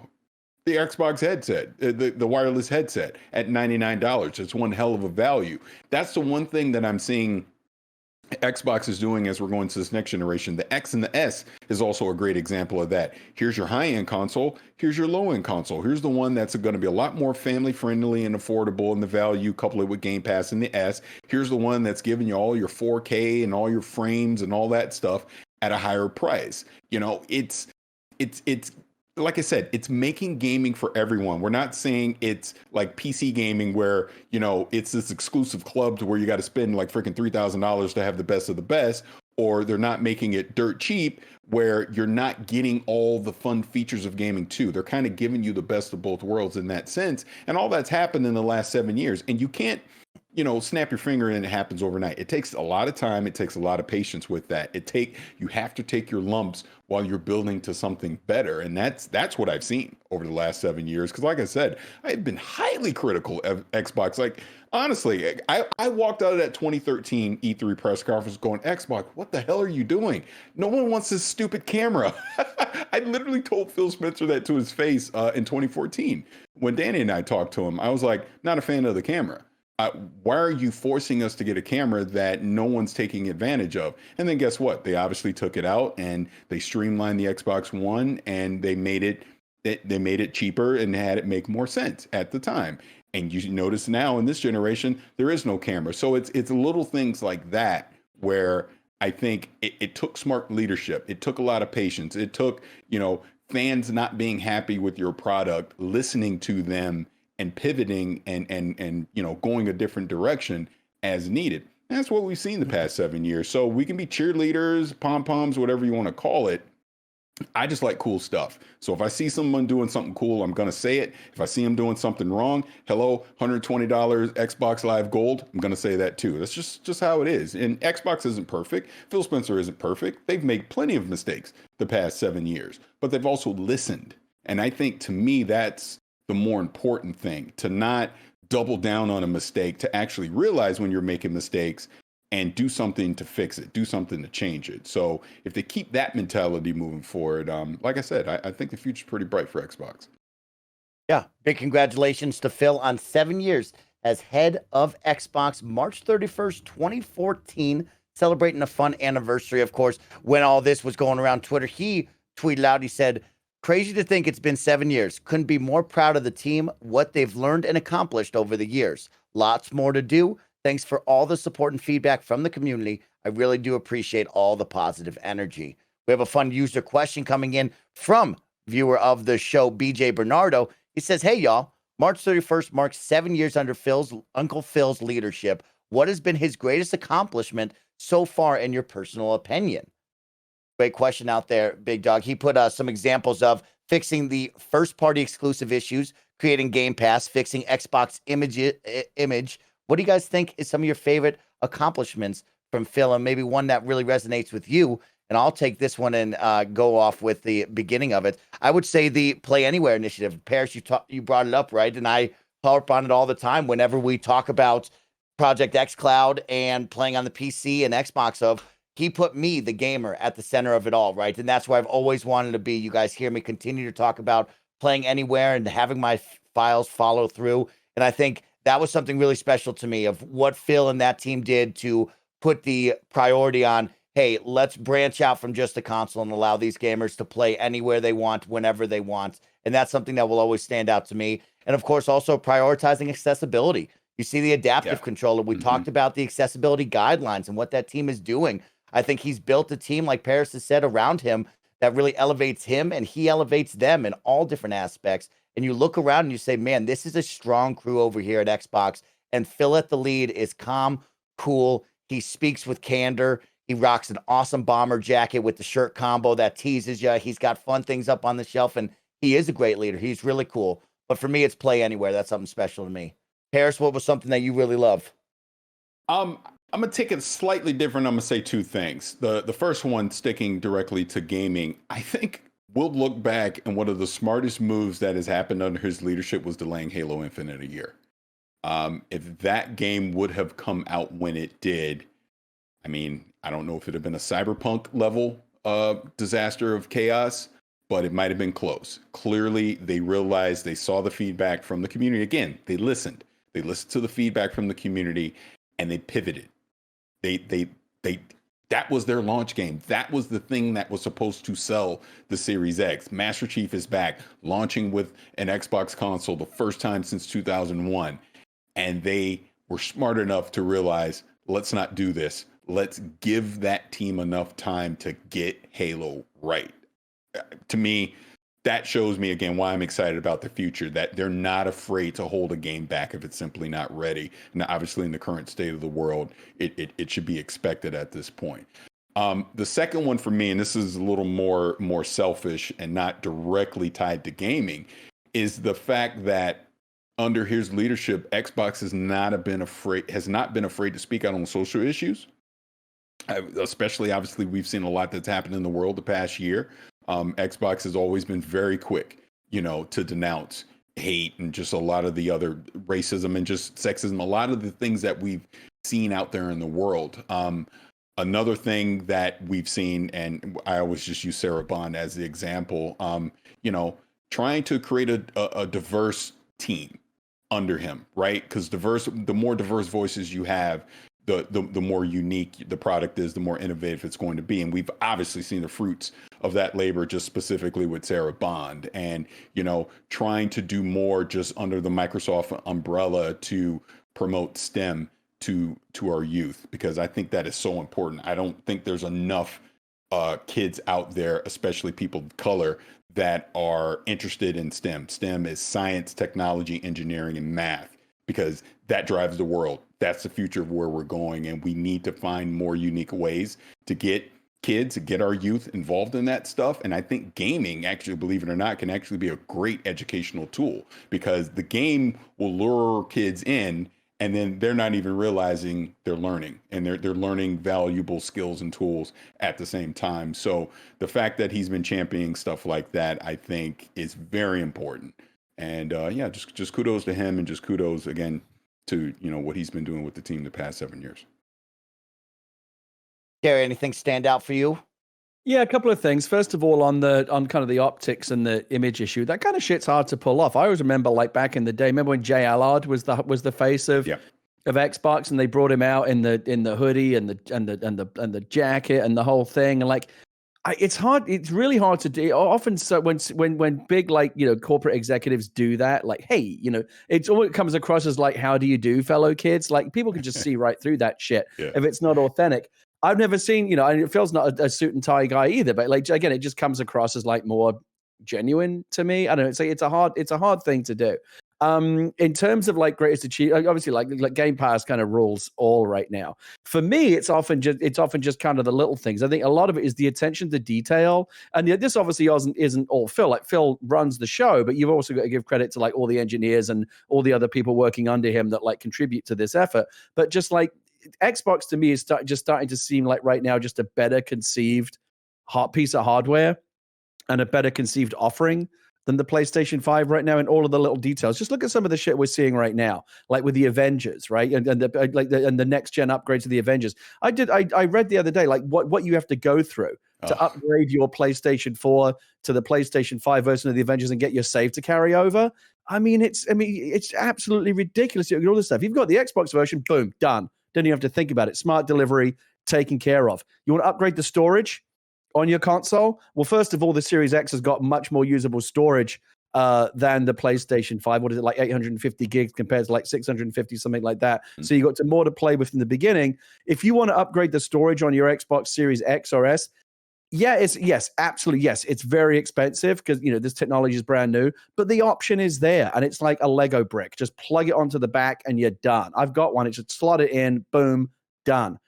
The Xbox headset, the wireless headset at $99. It's one hell of a value. That's the one thing that I'm seeing Xbox is doing as we're going to this next generation. The X and the S is also a great example of that. Here's your high-end console. Here's your low-end console. Here's the one that's going to be a lot more family-friendly and affordable in the value, couple it with Game Pass in the S. Here's the one that's giving you all your 4K and all your frames and all that stuff at a higher price. It's like I said, it's making gaming for everyone. We're not saying it's like PC gaming where, it's this exclusive club to where you got to spend like freaking $3,000 to have the best of the best, or they're not making it dirt cheap where you're not getting all the fun features of gaming too. They're kind of giving you the best of both worlds in that sense. And all that's happened in the last 7 years. And you can't, snap your finger and it happens overnight. It takes a lot of time. It takes a lot of patience with that. You have to take your lumps while you're building to something better. And that's what I've seen over the last 7 years. Because like I said, I've been highly critical of Xbox. Like, honestly, I walked out of that 2013 E3 press conference going, Xbox, what the hell are you doing? No one wants this stupid camera. I literally told Phil Spencer that to his face in 2014. When Danny and I talked to him, I was like, not a fan of the camera. Why are you forcing us to get a camera that no one's taking advantage of? And then guess what? They obviously took it out and they streamlined the Xbox One and they made it cheaper and had it make more sense at the time. And you notice now in this generation, there is no camera. So it's little things like that where I think it took smart leadership. It took a lot of patience. It took, fans not being happy with your product, listening to them and pivoting and going a different direction as needed. And that's what we've seen the past 7 years. So we can be cheerleaders, pom-poms, whatever you want to call it. I just like cool stuff. So if I see someone doing something cool, I'm going to say it. If I see them doing something wrong, hello, $120 Xbox Live Gold, I'm going to say that too. That's just how it is. And Xbox isn't perfect. Phil Spencer isn't perfect. They've made plenty of mistakes the past 7 years, but they've also listened. And I think to me, that's the more important thing, to not double down on a mistake, to actually realize when you're making mistakes and do something to fix it, do something to change it. So if they keep that mentality moving forward, like I said, I think the future's pretty bright for Xbox. Yeah, big congratulations to Phil on 7 years as head of Xbox, March 31st, 2014, celebrating a fun anniversary, of course. When all this was going around Twitter, he tweeted out, he said, "Crazy to think it's been 7 years. Couldn't be more proud of the team, what they've learned and accomplished over the years. Lots more to do. Thanks for all the support and feedback from the community. I really do appreciate all the positive energy." We have a fun user question coming in from viewer of the show, BJ Bernardo. He says, "Hey, y'all, March 31st marks 7 years under Uncle Phil's leadership. What has been his greatest accomplishment so far in your personal opinion?" Great question out there, Big Dog. He put some examples of fixing the first-party exclusive issues, creating Game Pass, fixing Xbox image. What do you guys think is some of your favorite accomplishments from Phil, and maybe one that really resonates with you? And I'll take this one and go off with the beginning of it. I would say the Play Anywhere initiative. Parris, you brought it up, right? And I harp on it all the time whenever we talk about Project xCloud and playing on the PC and Xbox. He put me, the gamer, at the center of it all, right? And that's where I've always wanted to be. You guys hear me continue to talk about playing anywhere and having my files follow through. And I think that was something really special to me of what Phil and that team did to put the priority on, hey, let's branch out from just the console and allow these gamers to play anywhere they want, whenever they want. And that's something that will always stand out to me. And of course, also prioritizing accessibility. You see the adaptive controller. We talked about the accessibility guidelines and what that team is doing. I think he's built a team, like Parris has said, around him that really elevates him, and he elevates them in all different aspects. And you look around and you say, man, this is a strong crew over here at Xbox. And Phil at the lead is calm, cool. He speaks with candor. He rocks an awesome bomber jacket with the shirt combo that teases you. He's got fun things up on the shelf, and he is a great leader. He's really cool. But for me, it's Play Anywhere. That's something special to me. Parris, what was something that you really love? I'm going to take it slightly different. I'm going to say two things. The first one, sticking directly to gaming, I think we'll look back, and one of the smartest moves that has happened under his leadership was delaying Halo Infinite a year. If that game would have come out when it did, I mean, I don't know if it had been a cyberpunk level disaster of chaos, but it might have been close. Clearly, they realized, they saw the feedback from the community. Again, they listened. They listened to the feedback from the community, and they pivoted. That was their launch game. That was the thing that was supposed to sell the Series X. Master Chief is back, launching with an Xbox console the first time since 2001. And they were smart enough to realize, let's not do this. Let's give that team enough time to get Halo right. To me, that shows me again why I'm excited about the future, that they're not afraid to hold a game back if it's simply not ready. Now, obviously, in the current state of the world, it should be expected at this point. The second one for me, and this is a little more selfish and not directly tied to gaming, is the fact that under his leadership, Xbox has not been afraid to speak out on social issues. Especially, obviously, we've seen a lot that's happened in the world the past year. Xbox has always been very quick, to denounce hate and just a lot of the other racism and just sexism, a lot of the things that we've seen out there in the world. Another thing that we've seen, and I always just use Sarah Bond as the example, trying to create a diverse team. under him, right? Because the more diverse voices you have, the more unique the product is, the more innovative it's going to be. And we've obviously seen the fruits of that labor just specifically with Sarah Bond and, trying to do more just under the Microsoft umbrella to promote STEM to our youth, because I think that is so important. I don't think there's enough kids out there, especially people of color, that are interested in STEM. STEM is science, technology, engineering, and math, because that drives the world. That's the future of where we're going. And we need to find more unique ways to get kids, to get our youth involved in that stuff. And I think gaming, actually, believe it or not, can actually be a great educational tool, because the game will lure kids in, and then they're not even realizing they're learning, and they're learning valuable skills and tools at the same time. So the fact that he's been championing stuff like that, I think, is very important. And just kudos to him, and just kudos again to what he's been doing with the team the past 7 years. Gary, anything stand out for you? Yeah, a couple of things. First of all, on kind of the optics and the image issue, that kind of shit's hard to pull off. I always remember, like back in the day, remember when Jay Allard was the face of Xbox, and they brought him out in the hoodie and the jacket and the whole thing, and like, it's hard. It's really hard to do. Often, so when big corporate executives do that, like, hey, it comes across as like, how do you do, fellow kids? Like, people can just see right through that shit if it's not authentic. I've never seen, and Phil's not a suit and tie guy either, but like, again, it just comes across as like more genuine to me. I don't know. It's a hard thing to do. In terms of like greatest achievement, obviously like Game Pass kind of rules all right now. For me, it's often just kind of the little things. I think a lot of it is the attention to detail, and this obviously isn't all Phil. Like, Phil runs the show, but you've also got to give credit to like all the engineers and all the other people working under him that like contribute to this effort. But just like, Xbox to me is starting to seem like right now just a better conceived piece of hardware and a better conceived offering than the PlayStation 5 right now in all of the little details. Just look at some of the shit we're seeing right now, like with the Avengers, right? And the next gen upgrades to the Avengers. I read the other day like what you have to go through to upgrade your PlayStation 4 to the PlayStation 5 version of the Avengers and get your save to carry over. I mean, it's absolutely ridiculous. You get all this stuff. You've got the Xbox version, boom, done. Don't even have to think about it. Smart delivery, taken care of. You want to upgrade the storage on your console? Well, first of all, the Series X has got much more usable storage than the PlayStation 5. What is it, like 850 gigs compared to like 650, something like that. So you got more to play with in the beginning. If you want to upgrade the storage on your Xbox Series X or S, absolutely. Yes, it's very expensive because, this technology is brand new, but the option is there, and it's like a Lego brick. Just plug it onto the back and you're done. I've got one. It's just slot it in, boom, done.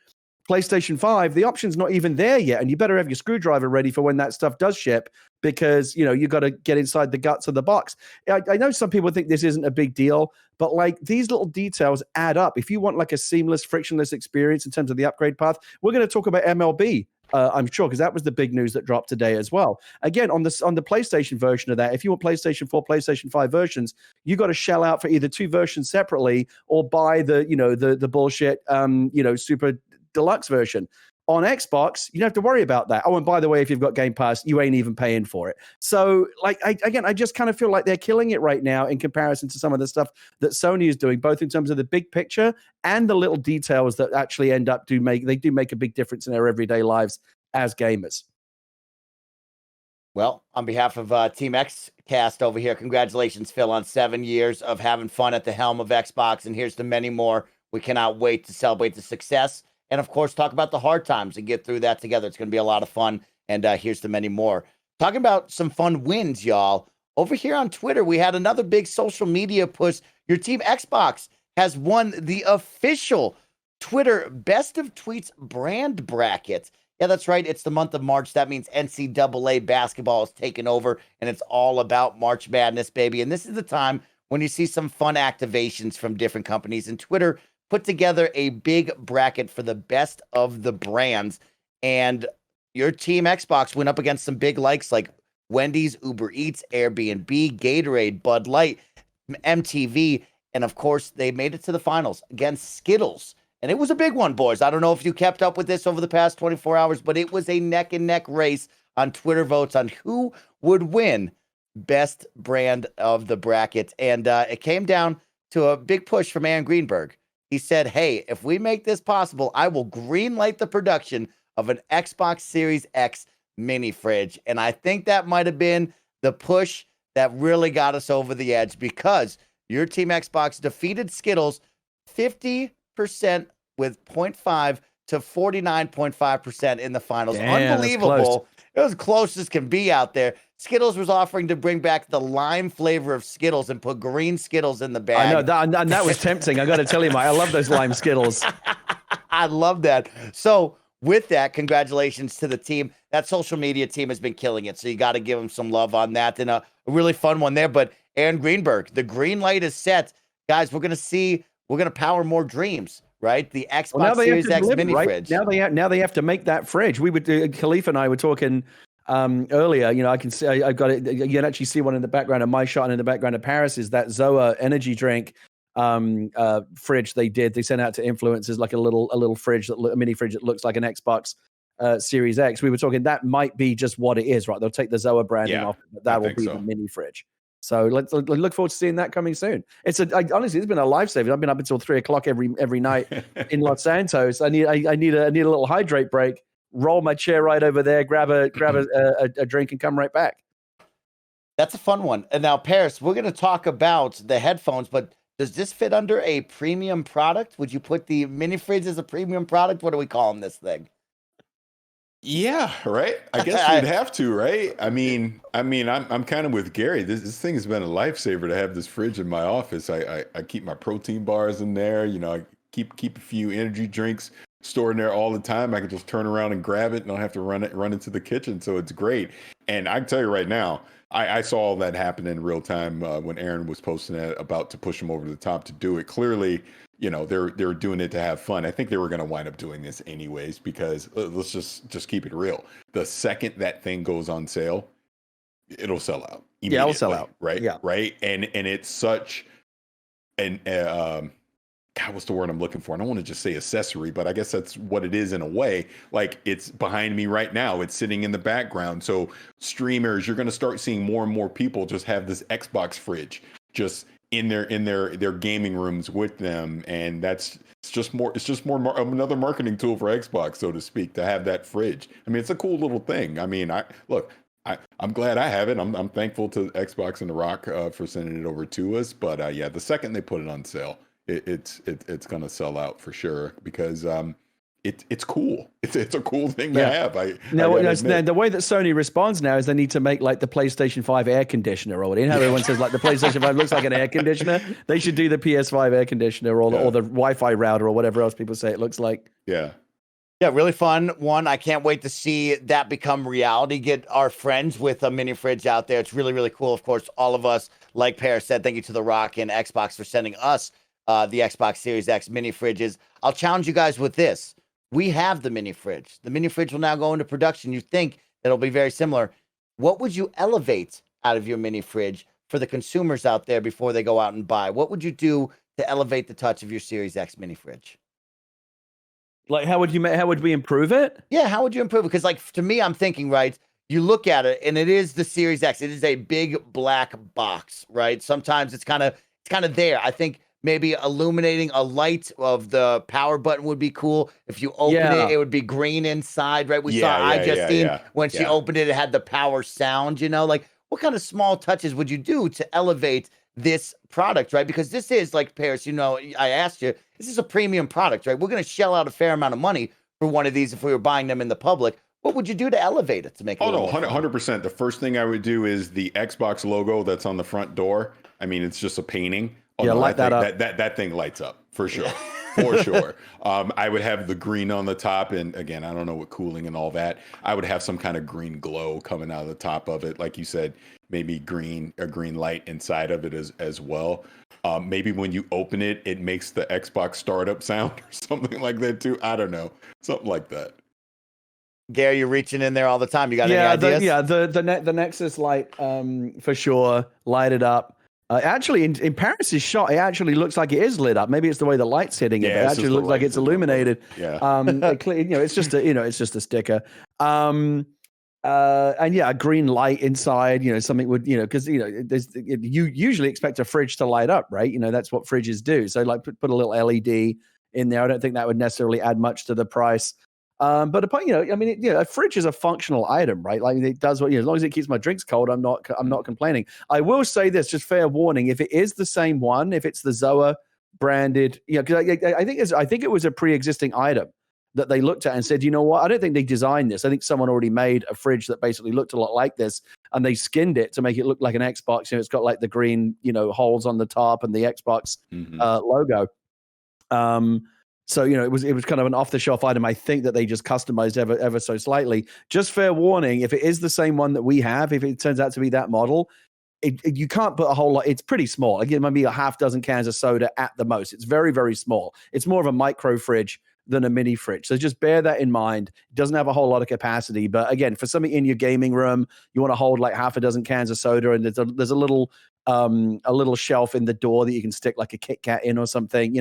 PlayStation 5, the option's not even there yet, and you better have your screwdriver ready for when that stuff does ship, because, you got to get inside the guts of the box. I know some people think this isn't a big deal, but like, these little details add up. If you want like a seamless, frictionless experience in terms of the upgrade path, we're going to talk about MLB. I'm sure, because that was the big news that dropped today as well. Again, on the PlayStation version of that, if you want PlayStation 4, PlayStation 5 versions, you got to shell out for either two versions separately or buy the bullshit super deluxe version. On Xbox, you don't have to worry about that. Oh, and by the way, if you've got Game Pass, you ain't even paying for it. So, like, I just kind of feel like they're killing it right now in comparison to some of the stuff that Sony is doing, both in terms of the big picture and the little details that actually end up do make a big difference in our everyday lives as gamers. Well, on behalf of Team Xcast over here, congratulations, Phil, on 7 years of having fun at the helm of Xbox. And here's to many more. We cannot wait to celebrate the success and, of course, talk about the hard times and get through that together. It's going to be a lot of fun. And here's to many more. Talking about some fun wins, y'all. Over here on Twitter, we had another big social media push. Your Team Xbox has won the official Twitter Best of Tweets brand bracket. Yeah, that's right. It's the month of March. That means NCAA basketball is taking over, and it's all about March Madness, baby. And this is the time when you see some fun activations from different companies. And Twitter put together a big bracket for the best of the brands. And your Team Xbox went up against some big likes like Wendy's, Uber Eats, Airbnb, Gatorade, Bud Light, MTV. And of course, they made it to the finals against Skittles. And it was a big one, boys. I don't know if you kept up with this over the past 24 hours, but it was a neck and neck race on Twitter votes on who would win best brand of the bracket. And it came down to a big push from Aaron Greenberg. He said, hey, if we make this possible, I will green light the production of an Xbox Series X mini fridge. And I think that might have been the push that really got us over the edge, because your team Xbox defeated Skittles 50% with 0.5 to 49.5% in the finals. Damn, unbelievable. It was close as can be out there. Skittles was offering to bring back the lime flavor of Skittles and put green Skittles in the bag. I know that, and that was tempting. I got to tell you, Mike, I love those lime Skittles. I love that. So with that, congratulations to the team. That social media team has been killing it. So you got to give them some love on that. And a really fun one there. But Aaron Greenberg, the green light is set. Guys, we're going to power more dreams, right? The Xbox Series X mini fridge. Now they have to make that fridge. We would, Khalif and I were talking earlier. You know, I can see, I've got it. You can actually see one in the background of my shot, and in the background of Parris is that Zoa energy drink fridge they did. They sent out to influencers like a little fridge, a mini fridge that looks like an Xbox Series X. We were talking that might be just what it is, right? They'll take the Zoa branding off, but that will be the mini fridge. So let's look forward to seeing that coming soon. Honestly, it's been a lifesaver. I've been up until 3:00 every night in Los Santos. I need a little hydrate break. Roll my chair right over there, grab a drink, and come right back. That's a fun one. And now, Parris, we're going to talk about the headphones, but does this fit under a premium product? Would you put the mini fridge as a premium product? What are we calling this thing? Yeah, right. I guess you'd have to, right? I mean, I'm kind of with Gary. This thing has been a lifesaver to have this fridge in my office. I keep my protein bars in there. You know, I keep a few energy drinks stored in there all the time. I can just turn around and grab it and don't have to run into the kitchen. So it's great. And I can tell you right now, I saw all that happen in real time when Aaron was posting that about to push him over the top to do it. Clearly, you know, they're doing it to have fun. I think they were going to wind up doing this anyways, because let's just keep it real. The second that thing goes on sale, it'll sell out. Yeah, it'll sell out. Right. Yeah. Right. And it's such an God, what's the word I'm looking for? I don't want to just say accessory, but I guess that's what it is in a way. Like, it's behind me right now. It's sitting in the background. So streamers, you're going to start seeing more and more people just have this Xbox fridge just in their gaming rooms with them. And it's just more another marketing tool for Xbox, so to speak, to have that fridge. I mean, it's a cool little thing. I mean, I'm glad I have it. I'm thankful to Xbox and The Rock for sending it over to us. But yeah, the second they put it on sale, it's gonna sell out for sure, because it's cool. It's a cool thing to have. The way that Sony responds now is they need to make like the PlayStation 5 air conditioner, or you know, everyone says like the PlayStation 5 looks like an air conditioner. They should do the PS5 air conditioner, or the Wi-Fi router, or whatever else people say it looks like. Yeah, really fun one. I can't wait to see that become reality. Get our friends with a mini fridge out there. It's really, really cool. Of course, all of us, like Parris said, thank you to The Rock and Xbox for sending us the Xbox Series X mini fridges. I'll challenge you guys with this. We have the mini fridge. The mini fridge will now go into production. You think it'll be very similar. What would you elevate out of your mini fridge for the consumers out there before they go out and buy? What would you do to elevate the touch of your Series X mini fridge? Like, how would we improve it? Yeah, how would you improve it? Because, like, to me, I'm thinking, right, you look at it, and it is the Series X. It is a big black box, right? Sometimes it's kind of there. I think maybe illuminating a light of the power button would be cool. If you open it, it would be green inside, right? We saw Justine when she opened it, it had the power sound, you know? Like, what kind of small touches would you do to elevate this product, right? Because this is, like, Parris, you know, I asked you, this is a premium product, right? We're going to shell out a fair amount of money for one of these if we were buying them in the public. What would you do to elevate it to make it? 100%. The first thing I would do is the Xbox logo that's on the front door. I mean, it's just a painting. Light that up. That thing lights up for sure. For sure. I would have the green on the top, and again, I don't know what cooling and all that. I would have some kind of green glow coming out of the top of it, like you said. Maybe a green light inside of it as well. Maybe when you open it, it makes the Xbox startup sound or something like that too. I don't know, something like that. Gary, you're reaching in there all the time. You got any ideas? The Nexus light, for sure, light it up. Actually, in Parris's shot, it actually looks like it is lit up. Maybe it's the way the light's hitting it. But it actually looks like it's illuminated. Yeah. It's just a sticker. And yeah, a green light inside, something would, because, you usually expect a fridge to light up, right? That's what fridges do. So like put a little LED in there. I don't think that would necessarily add much to the price. But upon, a fridge is a functional item, right? Like it does what, as long as it keeps my drinks cold, I'm not complaining. I will say this, just fair warning, if it is the same one, if it's the Zoa branded, because I think it was a pre-existing item that they looked at and said, you know what, I don't think they designed this. I think someone already made a fridge that basically looked a lot like this, and they skinned it to make it look like an Xbox. It's got like the green, holes on the top and the Xbox logo. So, it was kind of an off-the-shelf item. I think that they just customized ever so slightly. Just fair warning, if it is the same one that we have, if it turns out to be that model, you can't put a whole lot. It's pretty small. Again, maybe a half dozen cans of soda at the most. It's very, very small. It's more of a micro fridge than a mini fridge. So just bear that in mind. It doesn't have a whole lot of capacity. But again, for something in your gaming room, you want to hold like half a dozen cans of soda, and there's a little shelf in the door that you can stick like a Kit Kat in or something.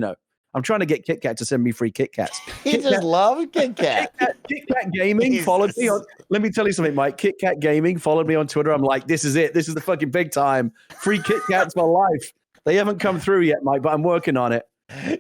I'm trying to get Kit Kat to send me free Kit Kats. He just loves Kit Kat. Kit Kat Gaming followed me on. Let me tell you something, Mike. Kit Kat Gaming followed me on Twitter. I'm like, this is it. This is the fucking big time. Free Kit Kats for life. They haven't come through yet, Mike, but I'm working on it.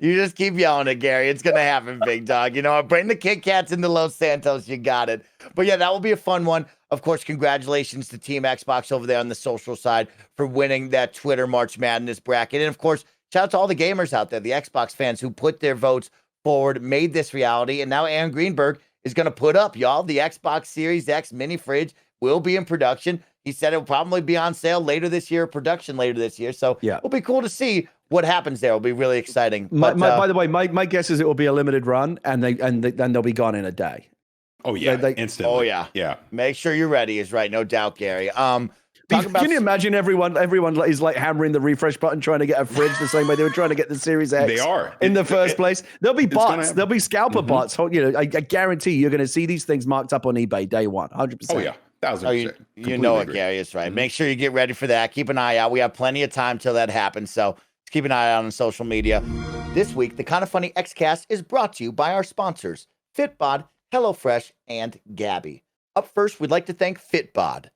You just keep yelling it, Gary. It's going to happen, big dog. Bring the Kit Kats into Los Santos. You got it. But yeah, that will be a fun one. Of course, congratulations to Team Xbox over there on the social side for winning that Twitter March Madness bracket. And of course, shout out to all the gamers out there, the Xbox fans who put their votes forward, made this reality. And now Aaron Greenberg is going to put up, y'all, the Xbox Series X mini fridge will be in production. He said it will probably be on sale later this year, production later this year. So yeah, it'll be cool to see what happens there. It'll be really exciting. By the way, my guess is it will be a limited run, and then they'll be gone in a day. Oh yeah, instantly. Oh yeah. Make sure you're ready is right, no doubt, Gary. Can you imagine everyone is like hammering the refresh button trying to get a fridge the same way they were trying to get the Series X? They are in the first place. There'll be bots. There'll be scalper bots. I guarantee you're going to see these things marked up on eBay day one. 100%. Oh yeah. 1,000%. You know it, Gary. Is right. Make sure you get ready for that. Keep an eye out. We have plenty of time till that happens. So keep an eye out on social media. This week, the Kind of Funny Xcast is brought to you by our sponsors, Fitbod, HelloFresh, and Gabby. Up first, we'd like to thank Fitbod.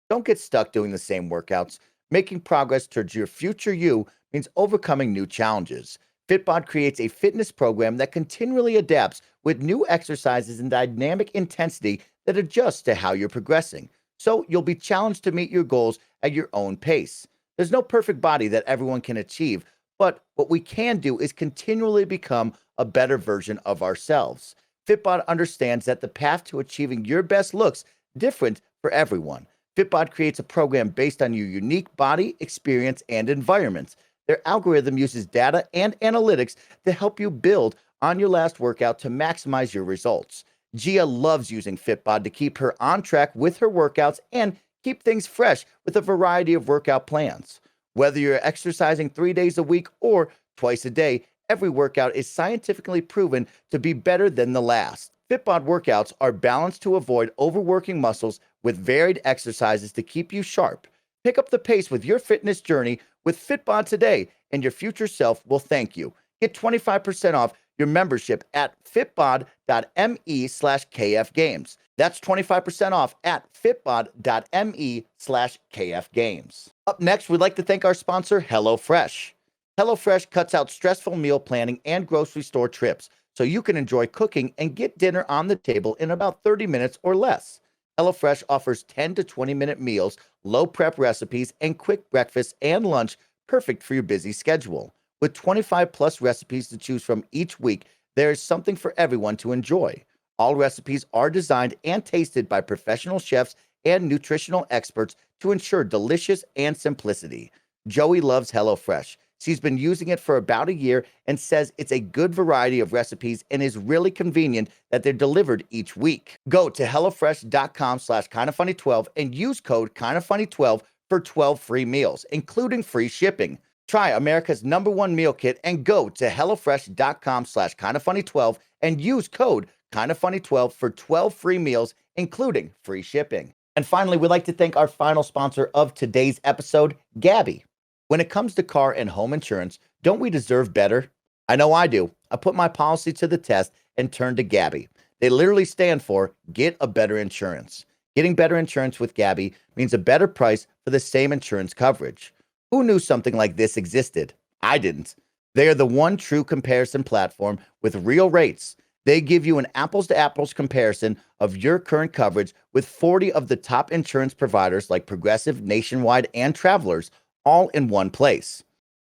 Don't get stuck doing the same workouts. Making progress towards your future you means overcoming new challenges. Fitbod creates a fitness program that continually adapts with new exercises and dynamic intensity that adjusts to how you're progressing. So you'll be challenged to meet your goals at your own pace. There's no perfect body that everyone can achieve, but what we can do is continually become a better version of ourselves. Fitbod understands that the path to achieving your best looks different for everyone. Fitbod creates a program based on your unique body, experience, and environment. Their algorithm uses data and analytics to help you build on your last workout to maximize your results. Gia loves using Fitbod to keep her on track with her workouts and keep things fresh with a variety of workout plans. Whether you're exercising 3 days a week or twice a day, every workout is scientifically proven to be better than the last. Fitbod workouts are balanced to avoid overworking muscles with varied exercises to keep you sharp. Pick up the pace with your fitness journey with Fitbod today, and your future self will thank you. Get 25% off your membership at fitbod.me/kfgames. That's 25% off at fitbod.me/kfgames. Up next, we'd like to thank our sponsor, HelloFresh. HelloFresh cuts out stressful meal planning and grocery store trips, so you can enjoy cooking and get dinner on the table in about 30 minutes or less. HelloFresh offers 10 to 20-minute meals, low prep recipes, and quick breakfast and lunch perfect for your busy schedule. With 25 plus recipes to choose from each week, there is something for everyone to enjoy. All recipes are designed and tasted by professional chefs and nutritional experts to ensure delicious and simplicity. Joey loves HelloFresh. She's been using it for about a year and says it's a good variety of recipes and is really convenient that they're delivered each week. Go to HelloFresh.com/kindoffunny12 and use code kindoffunny12 for 12 free meals, including free shipping. Try America's #1 meal kit and go to HelloFresh.com/kindoffunny12 and use code kindoffunny12 for 12 free meals, including free shipping. And finally, we'd like to thank our final sponsor of today's episode, Gabby. When it comes to car and home insurance, don't we deserve better? I know I do. I put my policy to the test and turned to Gabby. They literally stand for Get a Better Insurance. Getting better insurance with Gabby means a better price for the same insurance coverage. Who knew something like this existed? I didn't. They are the one true comparison platform with real rates. They give you an apples-to-apples comparison of your current coverage with 40 of the top insurance providers like Progressive, Nationwide, and Travelers, all in one place.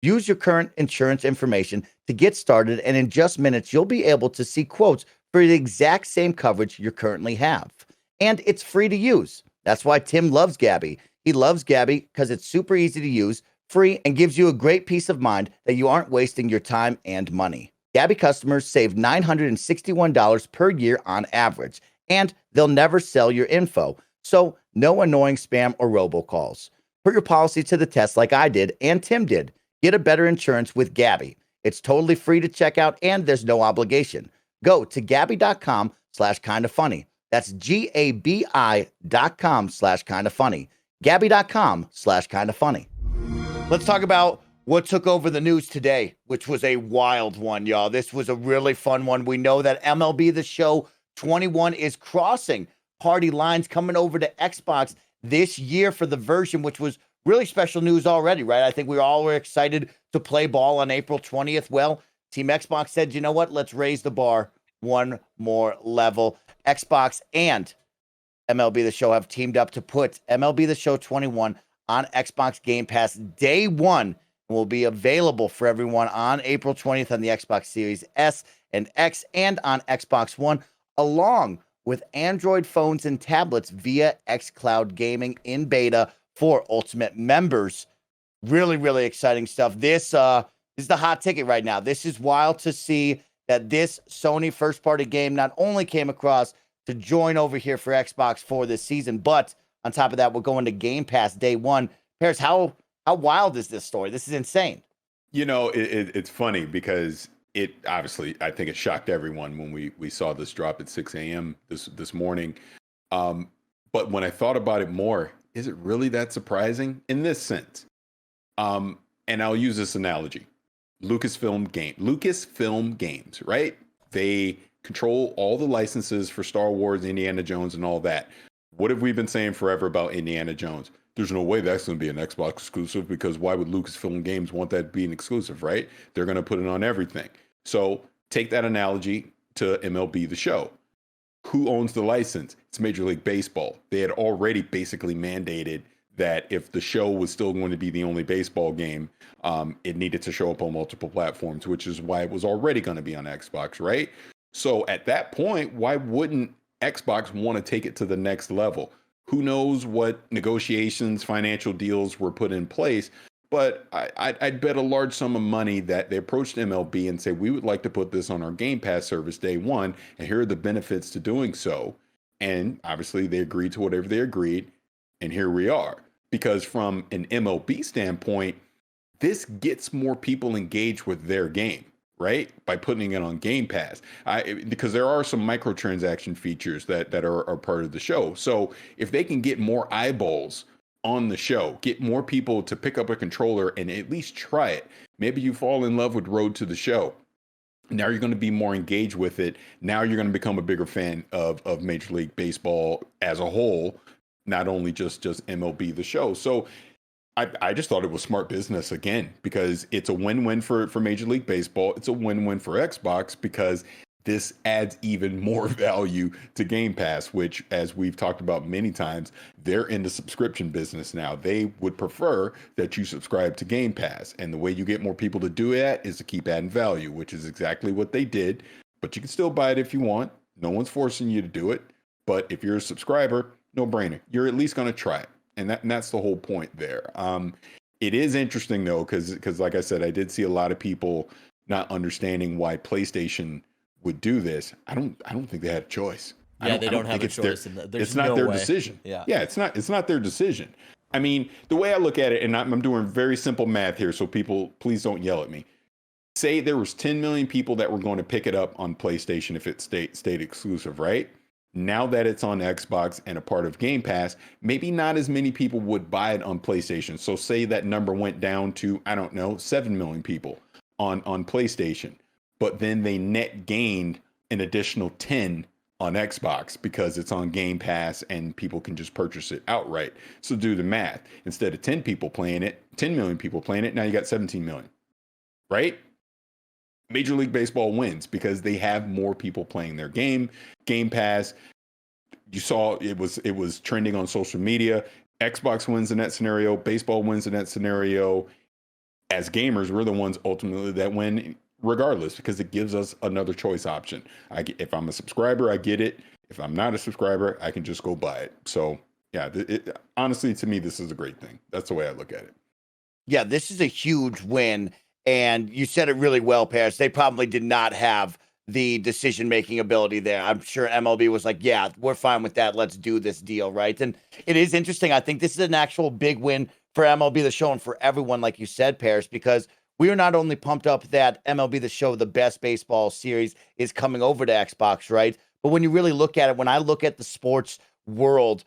Use your current insurance information to get started, and in just minutes, you'll be able to see quotes for the exact same coverage you currently have. And it's free to use. That's why Tim loves Gabby. He loves Gabby because it's super easy to use, free, and gives you a great peace of mind that you aren't wasting your time and money. Gabby customers save $961 per year on average, and they'll never sell your info, so no annoying spam or robocalls. Put your policy to the test like I did and Tim did. Get a better insurance with Gabby. It's totally free to check out, and there's no obligation. Go to Gabby.com/kindafunny. That's GABI.com/kindafunny. Gabby.com/kindafunny. Let's talk about what took over the news today, which was a wild one, y'all. This was a really fun one. We know that MLB The Show 21 is crossing party lines, coming over to Xbox this year for the version, which was really special news already, right? I think we all were excited to play ball on April 20th. Well, Team Xbox said, you know what? Let's raise the bar one more level. Xbox and MLB The Show have teamed up to put MLB The Show 21 on Xbox Game Pass day one. Will be available for everyone on April 20th on the Xbox Series S and X and on Xbox One, along with Android phones and tablets via xCloud Gaming in beta for Ultimate members. Really, really exciting stuff. This is the hot ticket right now. This is wild to see that this Sony first-party game not only came across to join over here for Xbox for this season, but on top of that, we're going to Game Pass day one. Parris, how wild is this story? This is insane. You know, it's funny because it obviously, I think it shocked everyone when we saw this drop at 6 a.m. this morning. But when I thought about it more, is it really that surprising in this sense? And I'll use this analogy. Lucasfilm Games, right? They control all the licenses for Star Wars, Indiana Jones, and all that. What have we been saying forever about Indiana Jones? There's no way that's going to be an Xbox exclusive, because why would Lucasfilm Games want that to be an exclusive, right? They're going to put it on everything. So take that analogy to MLB The Show. Who owns the license? It's Major League Baseball. They had already basically mandated that if the show was still going to be the only baseball game, it needed to show up on multiple platforms, which is why it was already going to be on Xbox, right? So at that point, why wouldn't Xbox want to take it to the next level? Who knows what negotiations, financial deals were put in place, but I'd bet a large sum of money that they approached MLB and say, we would like to put this on our Game Pass service day one, and here are the benefits to doing so. And obviously they agreed to whatever they agreed, and here we are. Because from an MLB standpoint, this gets more people engaged with their game, right? By putting it on Game Pass. Because there are some microtransaction features that are part of the show. So if they can get more eyeballs on the show, get more people to pick up a controller and at least try it. Maybe you fall in love with Road to the Show. Now you're going to be more engaged with it. Now you're going to become a bigger fan of Major League Baseball as a whole, not only just MLB The Show. So I just thought it was smart business again, because it's a win-win for Major League Baseball. It's a win-win for Xbox, because this adds even more value to Game Pass, which, as we've talked about many times, they're in the subscription business now. They would prefer that you subscribe to Game Pass. And the way you get more people to do that is to keep adding value, which is exactly what they did. But you can still buy it if you want. No one's forcing you to do it. But if you're a subscriber, no brainer. You're at least going to try it. And that's the whole point there. It is interesting, though, because like I said, I did see a lot of people not understanding why PlayStation would do this. I don't think they had a choice. Yeah, they don't have a choice. It's not their decision. Yeah, it's not their decision. I mean, the way I look at it, and I'm doing very simple math here, so people, please don't yell at me. Say there was 10 million people that were going to pick it up on PlayStation if it stayed exclusive, right? Now that it's on Xbox and a part of Game Pass, maybe not as many people would buy it on PlayStation. So say that number went down to, 7 million people on PlayStation. But then they net gained an additional 10 on Xbox because it's on Game Pass and people can just purchase it outright. So do the math. Instead of 10 people playing it, 10 million people playing it, now you got 17 million, right? Major League Baseball wins because they have more people playing their game. Game Pass, you saw it was trending on social media. Xbox wins in that scenario. Baseball wins in that scenario. As gamers, we're the ones ultimately that win regardless because it gives us another choice option. If I'm a subscriber, I get it. If I'm not a subscriber, I can just go buy it. So yeah, honestly, to me, this is a great thing. That's the way I look at it. Yeah, this is a huge win. And you said it really well, Parris. They probably did not have the decision-making ability there. I'm sure MLB was like, yeah, we're fine with that. Let's do this deal, right? And it is interesting. I think this is an actual big win for MLB The Show and for everyone, like you said, Parris, because we are not only pumped up that MLB The Show, the best baseball series, is coming over to Xbox, right? But when you really look at it, when I look at the sports world,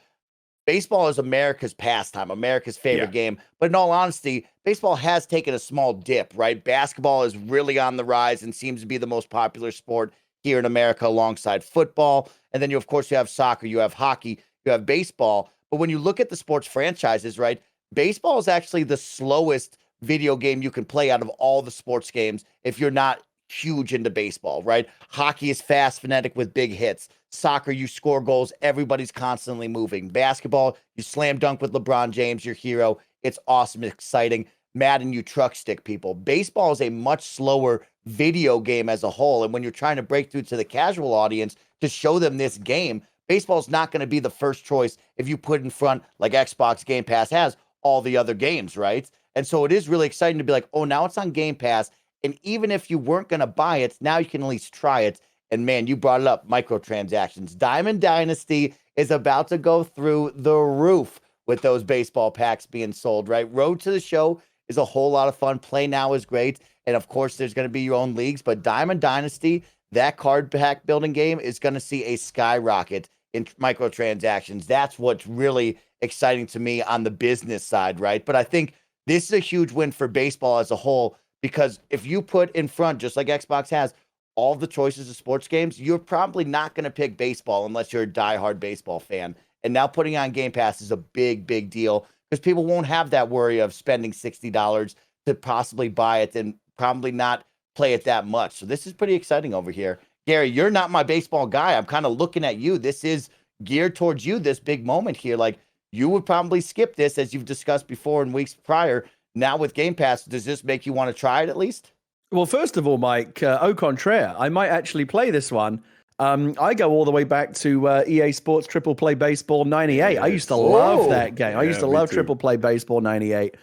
baseball is America's pastime, America's favorite game. But in all honesty, baseball has taken a small dip, right? Basketball is really on the rise and seems to be the most popular sport here in America alongside football. And then, of course, you have soccer, you have hockey, you have baseball. But when you look at the sports franchises, right, baseball is actually the slowest video game you can play out of all the sports games if you're not huge into baseball, right? Hockey is fast, frenetic with big hits. Soccer, you score goals. Everybody's constantly moving. Basketball, you slam dunk with LeBron James, your hero. It's awesome, exciting. Madden, you truck stick people. Baseball is a much slower video game as a whole. And when you're trying to break through to the casual audience to show them this game, baseball is not going to be the first choice if you put in front, like Xbox Game Pass has, all the other games, right? And so it is really exciting to be like, oh, now it's on Game Pass. And even if you weren't going to buy it, now you can at least try it. And man, you brought it up, microtransactions. Diamond Dynasty is about to go through the roof with those baseball packs being sold, right? Road to the Show is a whole lot of fun. Play Now is great. And of course, there's going to be your own leagues. But Diamond Dynasty, that card pack building game, is going to see a skyrocket in microtransactions. That's what's really exciting to me on the business side, right? But I think this is a huge win for baseball as a whole, because if you put in front, just like Xbox has, all the choices of sports games, you're probably not going to pick baseball unless you're a diehard baseball fan. And now putting on Game Pass is a big, big deal because people won't have that worry of spending $60 to possibly buy it and probably not play it that much. So this is pretty exciting over here. Gary, you're not my baseball guy. I'm kind of looking at you. This is geared towards you, this big moment here. Like, you would probably skip this, as you've discussed before in weeks prior. Now with Game Pass, does this make you want to try it at least? Well, first of all, Mike, au contraire, I might actually play this one. I go all the way back to EA Sports Triple Play Baseball 98. I used to love that game. I used to love Triple Play Baseball 98.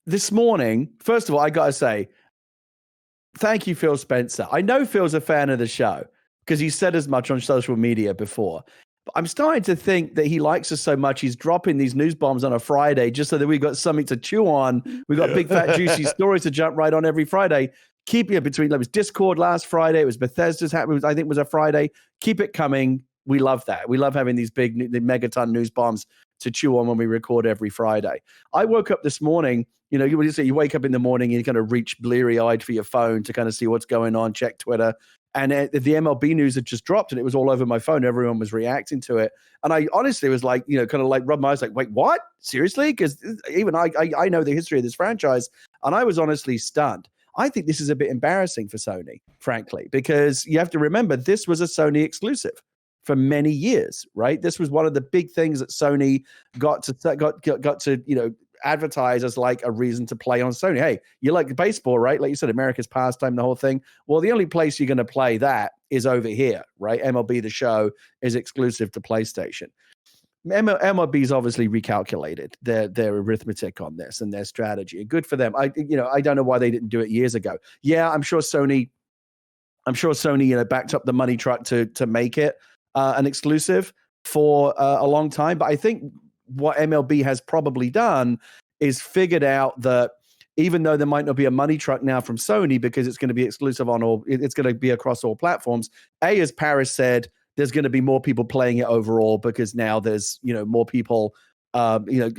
This morning, first of all, I got to say, thank you, Phil Spencer. I know Phil's a fan of the show because he said as much on social media before. But I'm starting to think that he likes us so much, he's dropping these news bombs on a Friday just so that we've got something to chew on. We've got big, fat, juicy stories to jump right on every Friday. Keep it between, it was Discord last Friday. It was Bethesda's, I think was a Friday. Keep it coming. We love that. We love having these big, the megaton news bombs to chew on when we record every Friday. I woke up this morning, you know, you wake up in the morning and you kind of reach bleary-eyed for your phone to kind of see what's going on, check Twitter. And the MLB news had just dropped and it was all over my phone. Everyone was reacting to it. And I honestly was like, you know, kind of like rubbed my eyes like, wait, what? Seriously? Because even I know the history of this franchise. And I was honestly stunned. I think this is a bit embarrassing for Sony, frankly, because you have to remember this was a Sony exclusive for many years, right? This was one of the big things that Sony got to, you know, advertise as like a reason to play on Sony. Hey, you like baseball, right? Like you said, America's pastime, the whole thing. Well, the only place you're going to play that is over here, right? MLB The Show is exclusive to PlayStation. MLB's obviously recalculated their arithmetic on this and their strategy. Good for them. I don't know why they didn't do it years ago. Yeah, I'm sure Sony, you know, backed up the money truck to make it an exclusive for a long time. But I think what MLB has probably done is figured out that even though there might not be a money truck now from Sony because it's going to be exclusive on all, it's going to be across all platforms. As Parris said, there's going to be more people playing it overall because now there's, you know, more people, you know,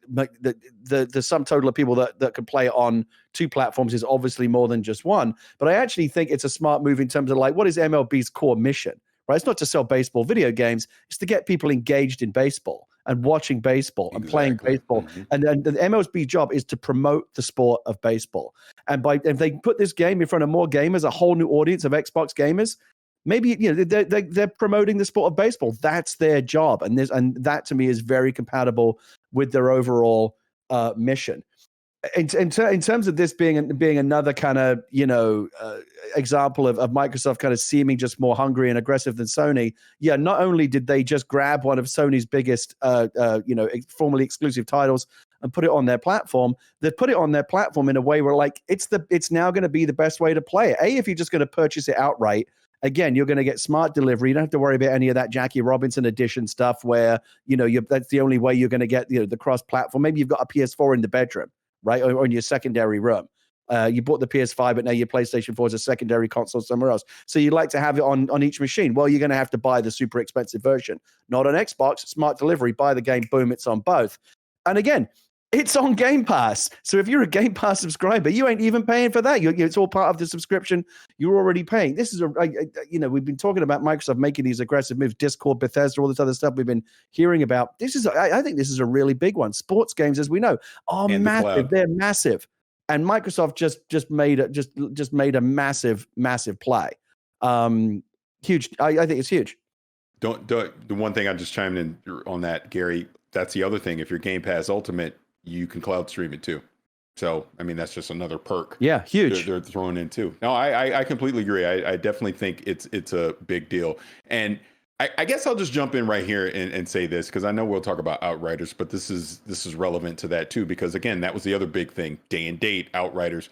the sum total of people that can play on 2 platforms is obviously more than just one. But I actually think it's a smart move in terms of like, what is MLB's core mission? Right? It's not to sell baseball video games. It's to get people engaged in baseball and watching baseball and playing baseball. And then the MLB job is to promote the sport of baseball. And if they put this game in front of more gamers, a whole new audience of Xbox gamers, maybe they're promoting the sport of baseball. That's their job, and that to me is very compatible with their overall mission. In terms of this being another kind of example of Microsoft kind of seeming just more hungry and aggressive than Sony. Yeah, not only did they just grab one of Sony's biggest formerly exclusive titles and put it on their platform, they put it on their platform in a way where like it's now going to be the best way to play it. If you're just going to purchase it outright, again, you're going to get smart delivery. You don't have to worry about any of that Jackie Robinson edition stuff where that's the only way you're going to get the cross platform. Maybe you've got a PS4 in the bedroom, right, or in your secondary room. You bought the PS5, but now your PlayStation 4 is a secondary console somewhere else. So you'd like to have it on each machine. Well, you're going to have to buy the super expensive version. Not on Xbox, smart delivery, buy the game, boom, it's on both. And again, it's on Game Pass. So if you're a Game Pass subscriber, you ain't even paying for that. It's all part of the subscription you're already paying. This is we've been talking about Microsoft making these aggressive moves, Discord, Bethesda, all this other stuff we've been hearing about. I think this is a really big one. Sports games, as we know, are massive. They're massive. And Microsoft just made a massive play. Huge. I think it's huge. The one thing I just chimed in on that, Gary, that's the other thing. If you're Game Pass Ultimate, you can cloud stream it too. So, I mean, that's just another perk. Yeah, huge. They're throwing in too. No, I completely agree. I definitely think it's a big deal. And I guess I'll just jump in right here and say this, because I know we'll talk about Outriders, but this is relevant to that too, because again, that was the other big thing. Day and date, Outriders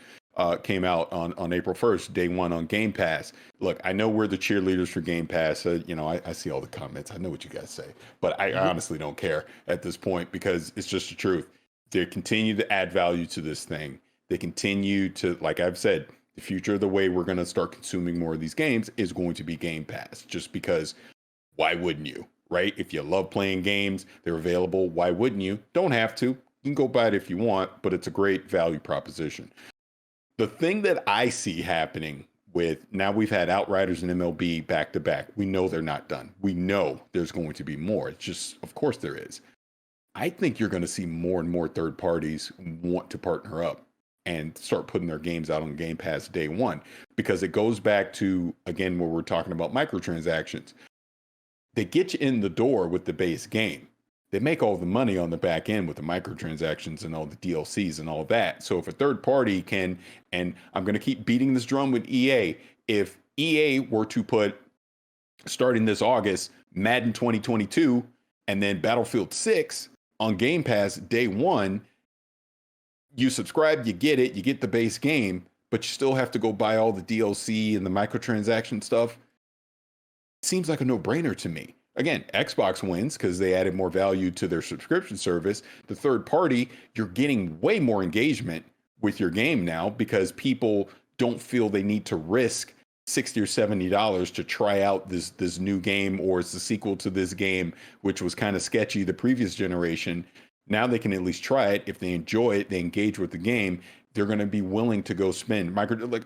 came out on April 1st, day one on Game Pass. Look, I know we're the cheerleaders for Game Pass. I see all the comments. I know what you guys say, but I honestly don't care at this point, because it's just the truth. They continue to add value to this thing. They continue to, like I've said, the future of the way we're going to start consuming more of these games is going to be Game Pass, just because why wouldn't you, right? If you love playing games, they're available. Why wouldn't you? Don't have to. You can go buy it if you want, but it's a great value proposition. The thing that I see happening with, now we've had Outriders and MLB back to back. We know they're not done. We know there's going to be more. It's just, of course there is. I think you're going to see more and more third parties want to partner up and start putting their games out on Game Pass day one, because it goes back to, again, where we're talking about microtransactions. They get you in the door with the base game. They make all the money on the back end with the microtransactions and all the DLCs and all that. So if a third party can, and I'm going to keep beating this drum with EA, if EA were to put, starting this August, Madden 2022 and then Battlefield 6 on Game Pass day one, you subscribe, you get the base game, but you still have to go buy all the DLC and the microtransaction stuff. Seems like a no-brainer to me. Again, Xbox wins because they added more value to their subscription service. The third party, you're getting way more engagement with your game now, because people don't feel they need to risk $60 or $70 to try out this new game, or it's the sequel to this game, which was kind of sketchy the previous generation. Now they can at least try it. If they enjoy it, they engage with the game, they're going to be willing to go spend.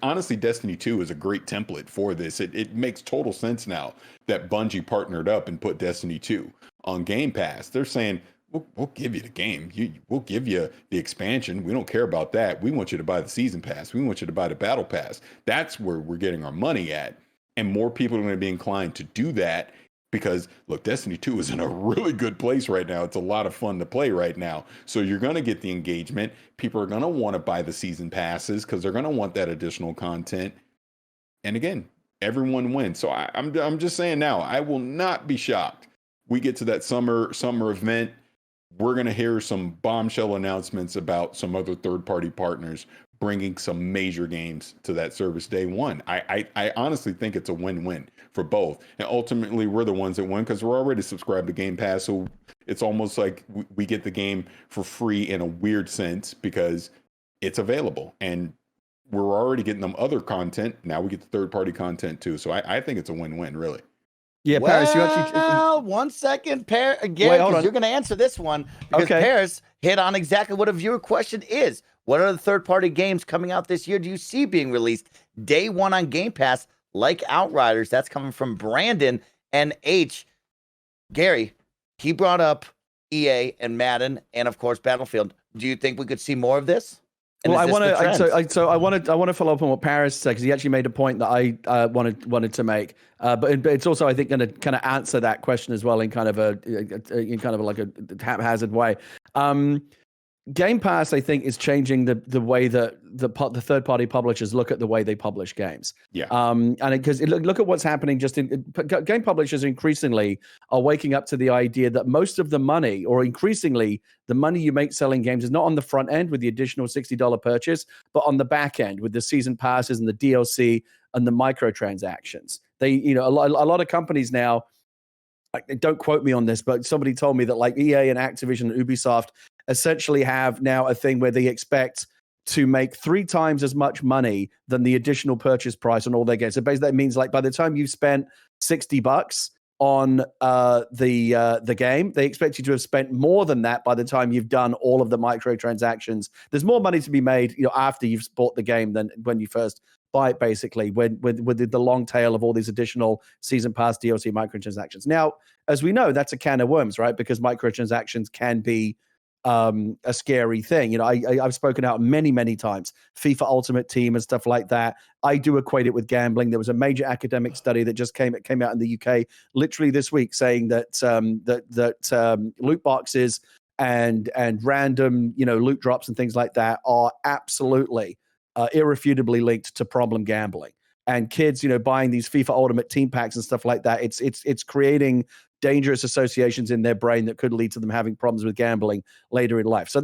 Honestly, Destiny 2 is a great template for this. It makes total sense now that Bungie partnered up and put Destiny 2 on Game Pass. They're saying, we'll give you the game. We'll give you the expansion. We don't care about that. We want you to buy the season pass. We want you to buy the battle pass. That's where we're getting our money at. And more people are going to be inclined to do that, because look, Destiny 2 is in a really good place right now. It's a lot of fun to play right now. So you're going to get the engagement. People are going to want to buy the season passes because they're going to want that additional content. And again, everyone wins. So I'm just saying now, I will not be shocked. We get to that summer event, we're going to hear some bombshell announcements about some other third-party partners bringing some major games to that service day one. I honestly think it's a win-win for both. And ultimately, we're the ones that win because we're already subscribed to Game Pass. So it's almost like we get the game for free in a weird sense because it's available. And we're already getting them other content. Now we get the third-party content too. So I think it's a win-win, really. Yeah, Parris, you actually. Well, 1 second, Gary, hold because on. you're going to answer this one because Okay. Parris hit on exactly what a viewer question is. What are the third-party games coming out this year do you see being released day one on Game Pass, like Outriders? That's coming from Brandon and H. Gary, he brought up EA and Madden and, of course, Battlefield. Do you think we could see more of this? And Well, I want to. I want to follow up on what Parris said, because he actually made a point that I wanted to make. But it's also, I think, going to kind of answer that question as well in kind of like a haphazard way. Game Pass, I think, is changing the way that the third party publishers look at the way they publish games. Yeah. And because look at what's happening. Game publishers increasingly are waking up to the idea that most of the money, or increasingly the money you make selling games, is not on the front end with the additional $60 purchase, but on the back end with the season passes and the DLC and the microtransactions. A lot of companies now. Don't quote me on this, but somebody told me that like EA and Activision and Ubisoft essentially have now a thing where they expect to make 3 times as much money than the additional purchase price on all their games. So basically that means like by the time you've spent $60 on the game, they expect you to have spent more than that by the time you've done all of the microtransactions. There's more money to be made, after you've bought the game than when you first buy it, basically, with the long tail of all these additional season pass, DLC, microtransactions. Now, as we know, that's a can of worms, right? Because microtransactions can be a scary thing. I've spoken out many times, FIFA Ultimate Team and stuff like that. I do equate it with gambling. There was a major academic study that just came out in the UK literally this week saying that loot boxes and random loot drops and things like that are absolutely irrefutably linked to problem gambling. And kids, buying these FIFA Ultimate Team packs and stuff like that, it's creating dangerous associations in their brain that could lead to them having problems with gambling later in life. So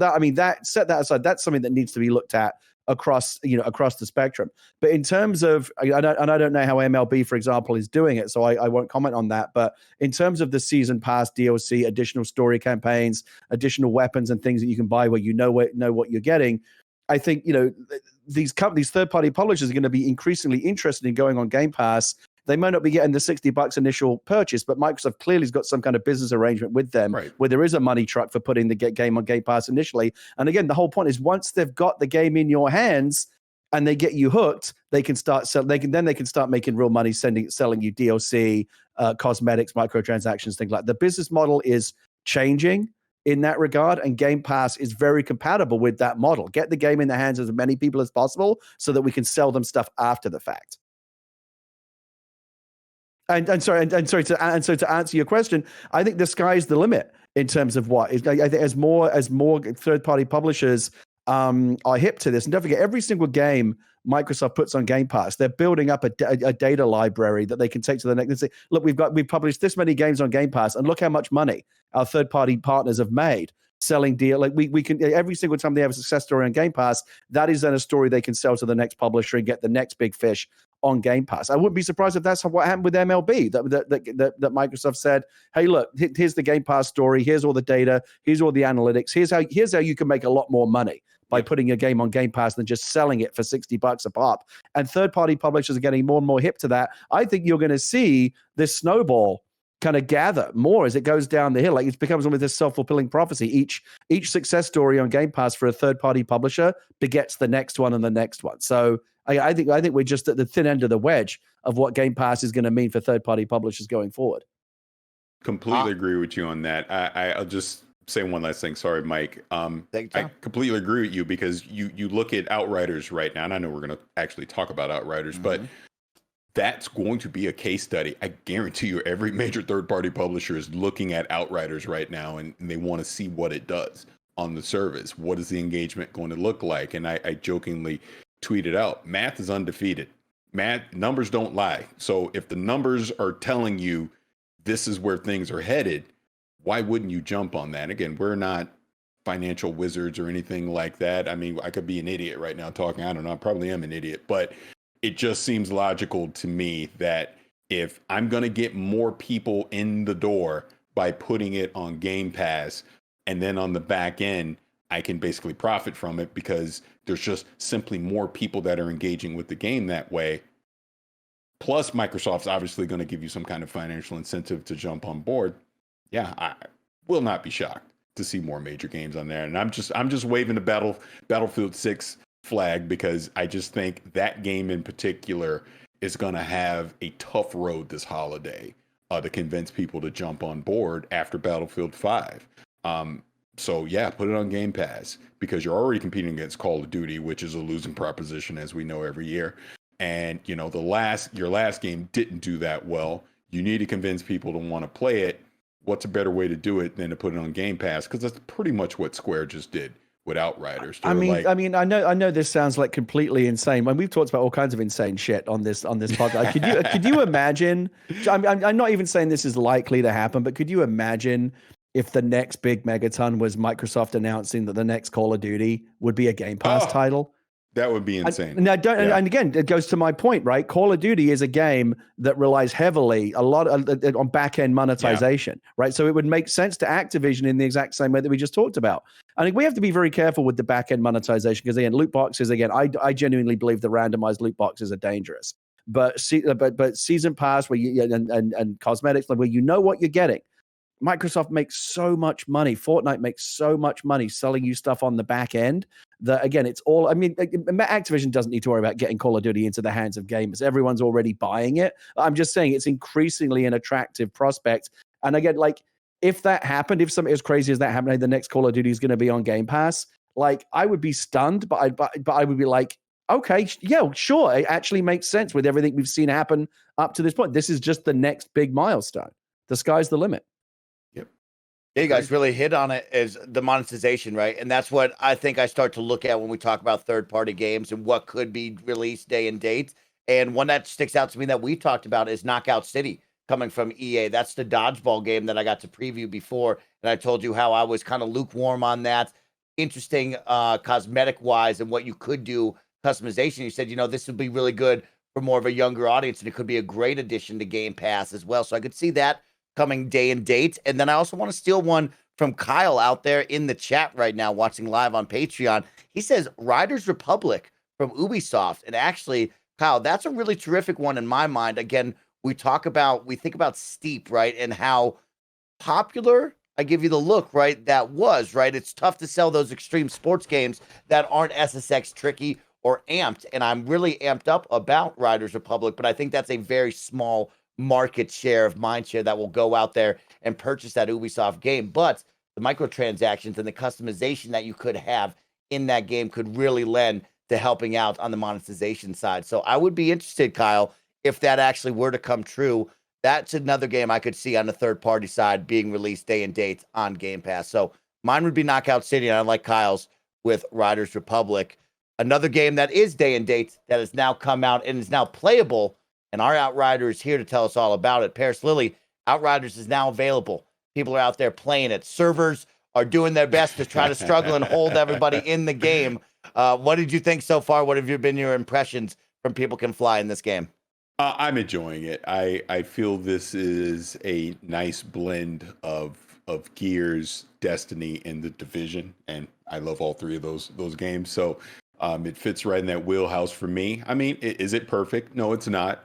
set that aside, that's something that needs to be looked at across the spectrum. But in terms of, I don't know how MLB, for example, is doing it, so I won't comment on that. But in terms of the season pass, DLC, additional story campaigns, additional weapons and things that you can buy where know what you're getting, I think these third-party publishers are going to be increasingly interested in going on Game Pass. They might not be getting the $60 initial purchase, but Microsoft clearly has got some kind of business arrangement with them, right, where there is a money truck for putting the game on Game Pass initially. And again, the whole point is once they've got the game in your hands and they get you hooked, they can start making real money selling you DLC, cosmetics, microtransactions, things like that. The business model is changing in that regard, and Game Pass is very compatible with that model. Get the game in the hands of as many people as possible so that we can sell them stuff after the fact. And so to answer your question, I think the sky's the limit in terms of what I think as more third-party publishers are hip to this. And don't forget, every single game Microsoft puts on Game Pass, they're building up a data library that they can take to the next and say, look, we've published this many games on Game Pass, and look how much money our third-party partners have made selling deal. Like we can, every single time they have a success story on Game Pass, that is then a story they can sell to the next publisher and get the next big fish on Game Pass. I wouldn't be surprised if that's what happened with MLB, that Microsoft said, hey, look, here's the Game Pass story, here's all the data, here's all the analytics, here's how you can make a lot more money by putting your game on Game Pass than just selling it for $60 a pop. And third-party publishers are getting more and more hip to that. I think you're going to see this snowball kind of gather more as it goes down the hill. Like it becomes almost this self-fulfilling prophecy. Each success story on Game Pass for a third-party publisher begets the next one and the next one. So I think we're just at the thin end of the wedge of what Game Pass is going to mean for third-party publishers going forward. Completely agree with you on that. I'll just say one last thing. Sorry, Mike. I completely agree with you because you look at Outriders right now, and I know we're going to actually talk about Outriders, but that's going to be a case study. I guarantee you every major third-party publisher is looking at Outriders right now, and they want to see what it does on the service. What is the engagement going to look like? And I jokingly tweeted out, math is undefeated. Numbers don't lie. So if the numbers are telling you this is where things are headed, why wouldn't you jump on that? Again, we're not financial wizards or anything like that. I mean, I could be an idiot right now talking. I don't know. I probably am an idiot, but it just seems logical to me that if I'm going to get more people in the door by putting it on Game Pass, and then on the back end, I can basically profit from it because there's just simply more people that are engaging with the game that way. plus Microsoft's obviously going to give you some kind of financial incentive to jump on board. Yeah, I will not be shocked to see more major games on there. And I'm just waving the Battlefield 6 flag because I just think that game in particular is going to have a tough road this holiday to convince people to jump on board after Battlefield 5. So yeah, put it on Game Pass because you're already competing against Call of Duty, which is a losing proposition as we know every year. And you know, your last game didn't do that well. You need to convince people to want to play it. What's a better way to do it than to put it on Game Pass? Because that's pretty much what Square just did with Outriders. I know this sounds like completely insane. When we've talked about all kinds of insane shit on this podcast, could you imagine? I'm not even saying this is likely to happen, but could you imagine if the next big megaton was Microsoft announcing that the next Call of Duty would be a Game Pass title? That would be insane. And again, it goes to my point, right? Call of Duty is a game that relies heavily on back-end monetization, right? So it would make sense to Activision in the exact same way that we just talked about. I think we have to be very careful with the back-end monetization because, again, loot boxes, I genuinely believe the randomized loot boxes are dangerous. But season pass and cosmetics, where you know what you're getting. Microsoft makes so much money. Fortnite makes so much money selling you stuff on the back end that, again, it's all, Activision doesn't need to worry about getting Call of Duty into the hands of gamers. Everyone's already buying it. I'm just saying it's increasingly an attractive prospect. And again, like, if that happened, if something as crazy as that happened, the next Call of Duty is going to be on Game Pass, like, I would be stunned, but I would be like, okay, yeah, sure. It actually makes sense with everything we've seen happen up to this point. This is just the next big milestone. The sky's the limit. Yeah, you guys really hit on it, is the monetization, right? And that's what I think I start to look at when we talk about third-party games and what could be released day and date. And one that sticks out to me that we've talked about is Knockout City coming from EA. That's the dodgeball game that I got to preview before. And I told you how I was kind of lukewarm on that. Interesting cosmetic-wise and what you could do customization. You said, this would be really good for more of a younger audience, and it could be a great addition to Game Pass as well. So I could see that coming day and date. And then I also want to steal one from Kyle out there in the chat right now, watching live on Patreon. He says Riders Republic from Ubisoft. And actually, Kyle, that's a really terrific one in my mind. Again, we think about Steep, right? And how popular, I give you the look, right? That was, right? It's tough to sell those extreme sports games that aren't SSX tricky or amped. And I'm really amped up about Riders Republic, but I think that's a very small market share of mind share that will go out there and purchase that Ubisoft game. But the microtransactions and the customization that you could have in that game could really lend to helping out on the monetization side. So I would be interested, Kyle, if that actually were to come true. That's another game I could see on the third party side being released day and date on Game Pass. So mine would be Knockout City, and I like Kyle's with Riders Republic. Another game that is day and date that has now come out and is now playable, and our Outrider is here to tell us all about it. Parris Lilly, Outriders is now available. People are out there playing it. Servers are doing their best to try to struggle and hold everybody in the game. What did you think so far? What have been your impressions from People Can Fly in this game? I'm enjoying it. I feel this is a nice blend of Gears, Destiny, and The Division, and I love all three of those games. So it fits right in that wheelhouse for me. I mean, is it perfect? No, it's not.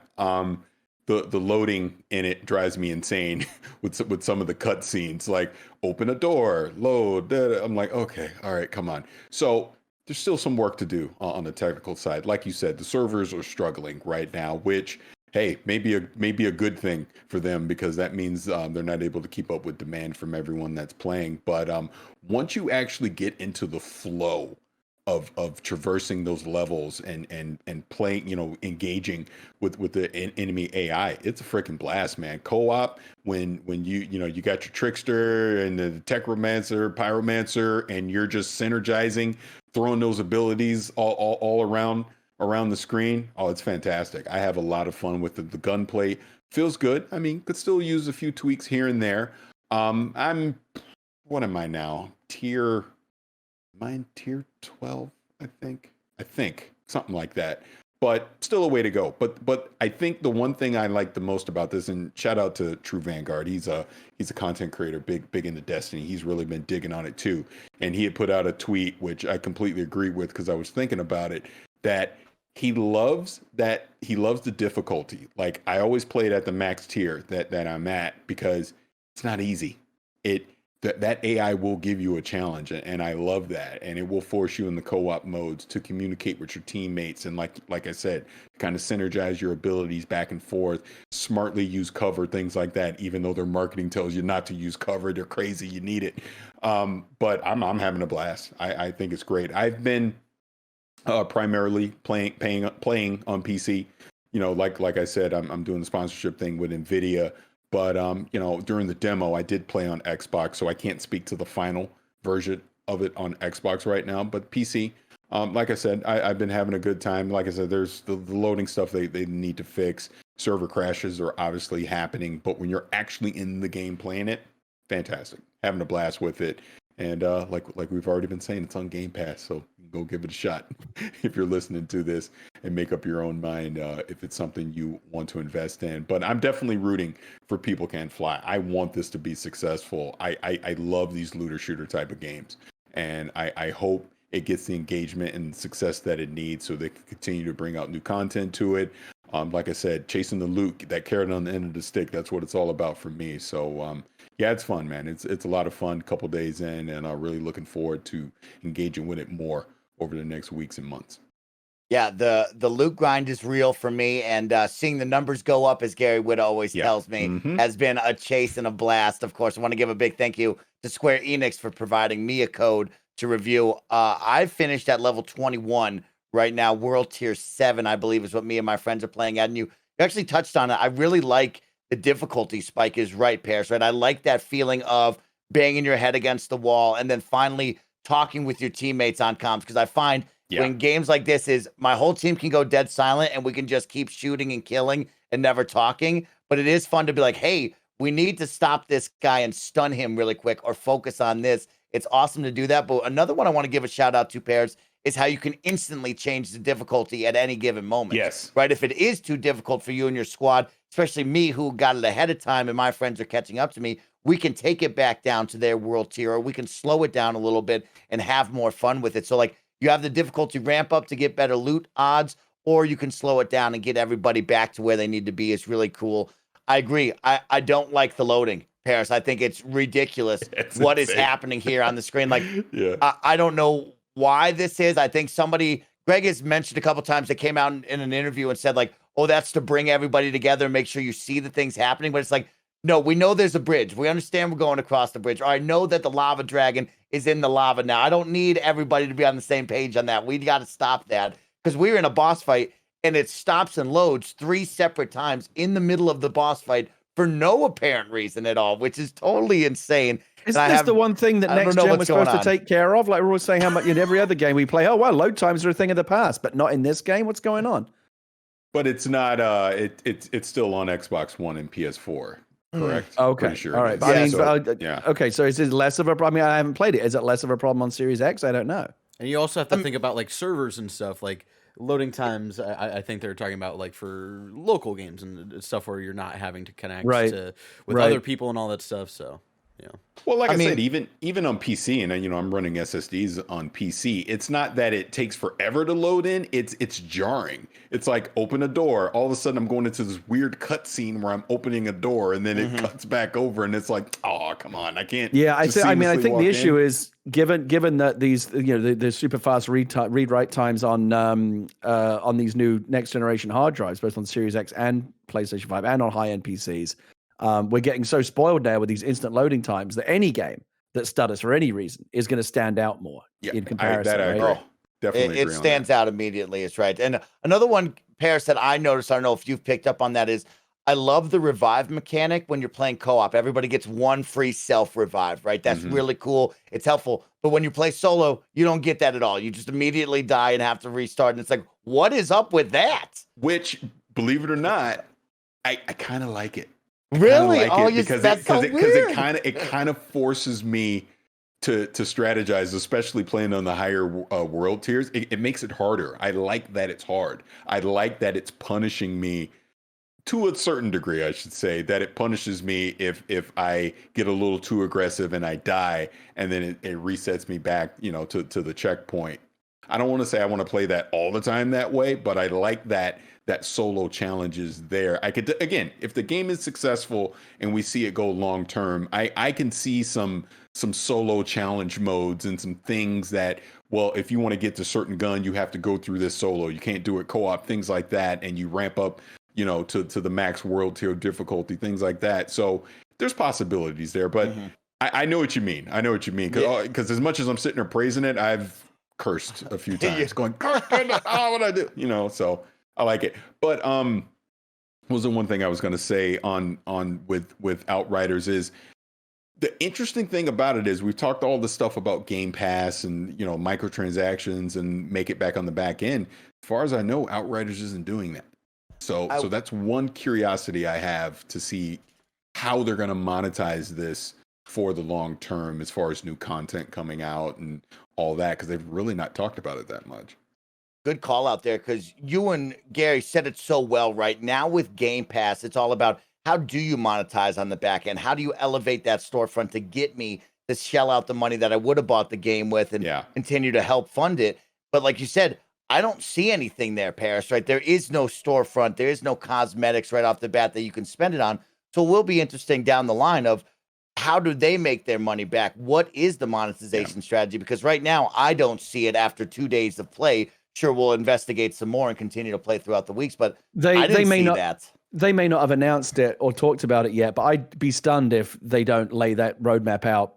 The loading in it drives me insane with some of the cutscenes, like open a door, load. I'm like, okay, all right, come on. So there's still some work to do on the technical side. Like you said, the servers are struggling right now, which, hey, maybe a good thing for them because that means they're not able to keep up with demand from everyone that's playing. But once you actually get into the flow of traversing those levels and playing, engaging with the enemy AI, it's a freaking blast, man. Co-op, when you got your trickster and the techromancer, pyromancer, and you're just synergizing, throwing those abilities all around the screen. Oh, it's fantastic. I have a lot of fun with the gunplay. Feels good. I mean, could still use a few tweaks here and there. What am I now? Tier 12, I think something like that, but still a way to go. But I think the one thing I like the most about this, and shout out to True Vanguard, he's a content creator, big into Destiny. He's really been digging on it too, and he had put out a tweet which I completely agree with because I was thinking about it, that he loves the difficulty. Like, I always play it at the max tier that I'm at, because it's not easy. That AI will give you a challenge, and I love that. And it will force you in the co-op modes to communicate with your teammates, and like I said, kind of synergize your abilities back and forth, smartly use cover, things like that, even though their marketing tells you not to use cover. They're crazy, you need it. But I'm having a blast. I think it's great. I've been primarily playing on PC. Like I said, I'm doing the sponsorship thing with NVIDIA. But, during the demo, I did play on Xbox, so I can't speak to the final version of it on Xbox right now. But PC, like I said, I've been having a good time. Like I said, there's the loading stuff they need to fix. Server crashes are obviously happening. But when you're actually in the game playing it, fantastic. Having a blast with it. And like we've already been saying, it's on Game Pass, so go give it a shot if you're listening to this, and make up your own mind if it's something you want to invest in. But I'm definitely rooting for People Can Fly. I want this to be successful. I love these looter shooter type of games, and I hope it gets the engagement and success that it needs, so they can continue to bring out new content to it. Like I said, chasing the loot, that carrot on the end of the stick, that's what it's all about for me. So yeah, it's fun, man. It's a lot of fun, couple days in, and I'm really looking forward to engaging with it more over the next weeks and months. Yeah, the loot grind is real for me, and seeing the numbers go up, as Gary Whitta always tells me, has been a chase and a blast. Of course, I want to give a big thank you to Square Enix for providing me a code to review. I've finished at level 21 right now. World Tier 7, I believe, is what me and my friends are playing at. And you actually touched on it. I really like the difficulty spike is right, Parris, right? I like that feeling of banging your head against the wall and then finally talking with your teammates on comms, because I find when games like this is my whole team can go dead silent and we can just keep shooting and killing and never talking. But it is fun to be like, hey, we need to stop this guy and stun him really quick or focus on this. It's awesome to do that. But another one I want to give a shout out to, Parris, is how you can instantly change the difficulty at any given moment. Yes. Right? If it is too difficult for you and your squad, especially me who got it ahead of time and my friends are catching up to me, we can take it back down to their world tier, or we can slow it down a little bit and have more fun with it. So like you have the difficulty ramp up to get better loot odds, or you can slow it down and get everybody back to where they need to be. It's really cool. I agree. I don't like the loading, Parris. I think it's ridiculous what is happening here on the screen. Like, I don't know why this is. I think Greg has mentioned a couple times, that came out in an interview and said like, oh, that's to bring everybody together and make sure you see the things happening. But it's like, no, we know there's a bridge. We understand we're going across the bridge. Or I know that the lava dragon is in the lava now. I don't need everybody to be on the same page on that. We got to stop that, because we were in a boss fight and it stops and loads 3 separate times in the middle of the boss fight for no apparent reason at all, which is totally insane. Isn't this the one thing that next gen was supposed to take care of? Like we're always saying, how much in every other game we play, oh, well, load times are a thing of the past, but not in this game. What's going on? But it's not, it's still on Xbox One and PS4. Correct. Okay. Pretty sure all right. Okay. So is it less of a problem? I mean, I haven't played it. Is it less of a problem on Series X? I don't know. And you also have to think about like servers and stuff, like loading times. I think they're talking about like for local games and stuff where you're not having to connect with other people and all that stuff. So yeah. Well, like I said, even on PC, and I'm running SSDs on PC. It's not that it takes forever to load in. It's jarring. It's like open a door. All of a sudden, I'm going into this weird cutscene where I'm opening a door, and then it cuts back over, and it's like, oh, come on, I can't. Yeah, I think the issue is given that these the super fast read write times on these new next generation hard drives, both on Series X and PlayStation 5 and on high end PCs. We're getting so spoiled now with these instant loading times that any game that stutters for any reason is going to stand out more in comparison. I agree. Definitely it stands out immediately. It's right. And another one, Parris, that I noticed, I don't know if you've picked up on that, is I love the revive mechanic when you're playing co-op. Everybody gets one free self-revive, right? That's really cool. It's helpful. But when you play solo, you don't get that at all. You just immediately die and have to restart. And it's like, what is up with that? Which, believe it or not, I kind of like it. Really? Because it kind of forces me to strategize, especially playing on the higher world tiers. It makes it harder. I like that it's hard. I like that it's punishing me to a certain degree, I should say, that it punishes me if I get a little too aggressive and I die, and then it resets me back, to the checkpoint. I don't want to say I want to play that all the time that way, but I like that solo challenge is there. I could, again, if the game is successful and we see it go long term, I can see some solo challenge modes and some things that, well, if you want to get to certain gun, you have to go through this solo. You can't do it co-op, things like that, and you ramp up, to the max world tier difficulty, things like that. So there's possibilities there, but I know what you mean. I know what you mean, because as much as I'm sitting there praising it, I've cursed a few times, going, "Gosh, what would I do?" So I like it. But was the one thing I was going to say on with Outriders is the interesting thing about it is we've talked all this stuff about Game Pass and microtransactions and make it back on the back end. As far as I know, Outriders isn't doing that. So that's one curiosity I have to see how they're going to monetize this for the long term as far as new content coming out and all that, because they've really not talked about it that much. Good call out there, because you and Gary said it so well. Right now with Game Pass, it's all about how do you monetize on the back end? How do you elevate that storefront to get me to shell out the money that I would have bought the game with and continue to help fund it? But like you said, I don't see anything there, Parris, right? There is no storefront. There is no cosmetics right off the bat that you can spend it on. So it will be interesting down the line of how do they make their money back? What is the monetization strategy? Because right now, I don't see it after 2 days of play. Sure, we'll investigate some more and continue to play throughout the weeks, but they may not see that. They may not have announced it or talked about it yet, but I'd be stunned if they don't lay that roadmap out,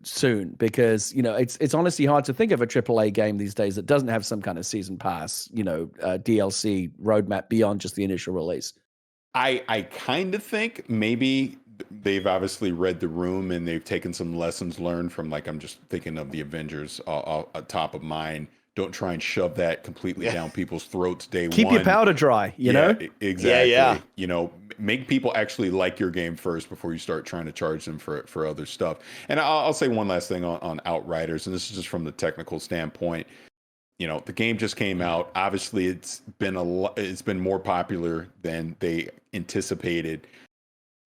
soon, because, it's honestly hard to think of a AAA game these days that doesn't have some kind of season pass, DLC roadmap beyond just the initial release. I kind of think maybe they've obviously read the room and they've taken some lessons learned from, like, I'm just thinking of the Avengers top of mind. Don't try and shove that completely down people's throats day one. Keep your powder dry, you know? Exactly. Yeah. Make people actually like your game first before you start trying to charge them for other stuff. And I'll say one last thing on Outriders, and this is just from the technical standpoint. The game just came out. Obviously, it's been more popular than they anticipated.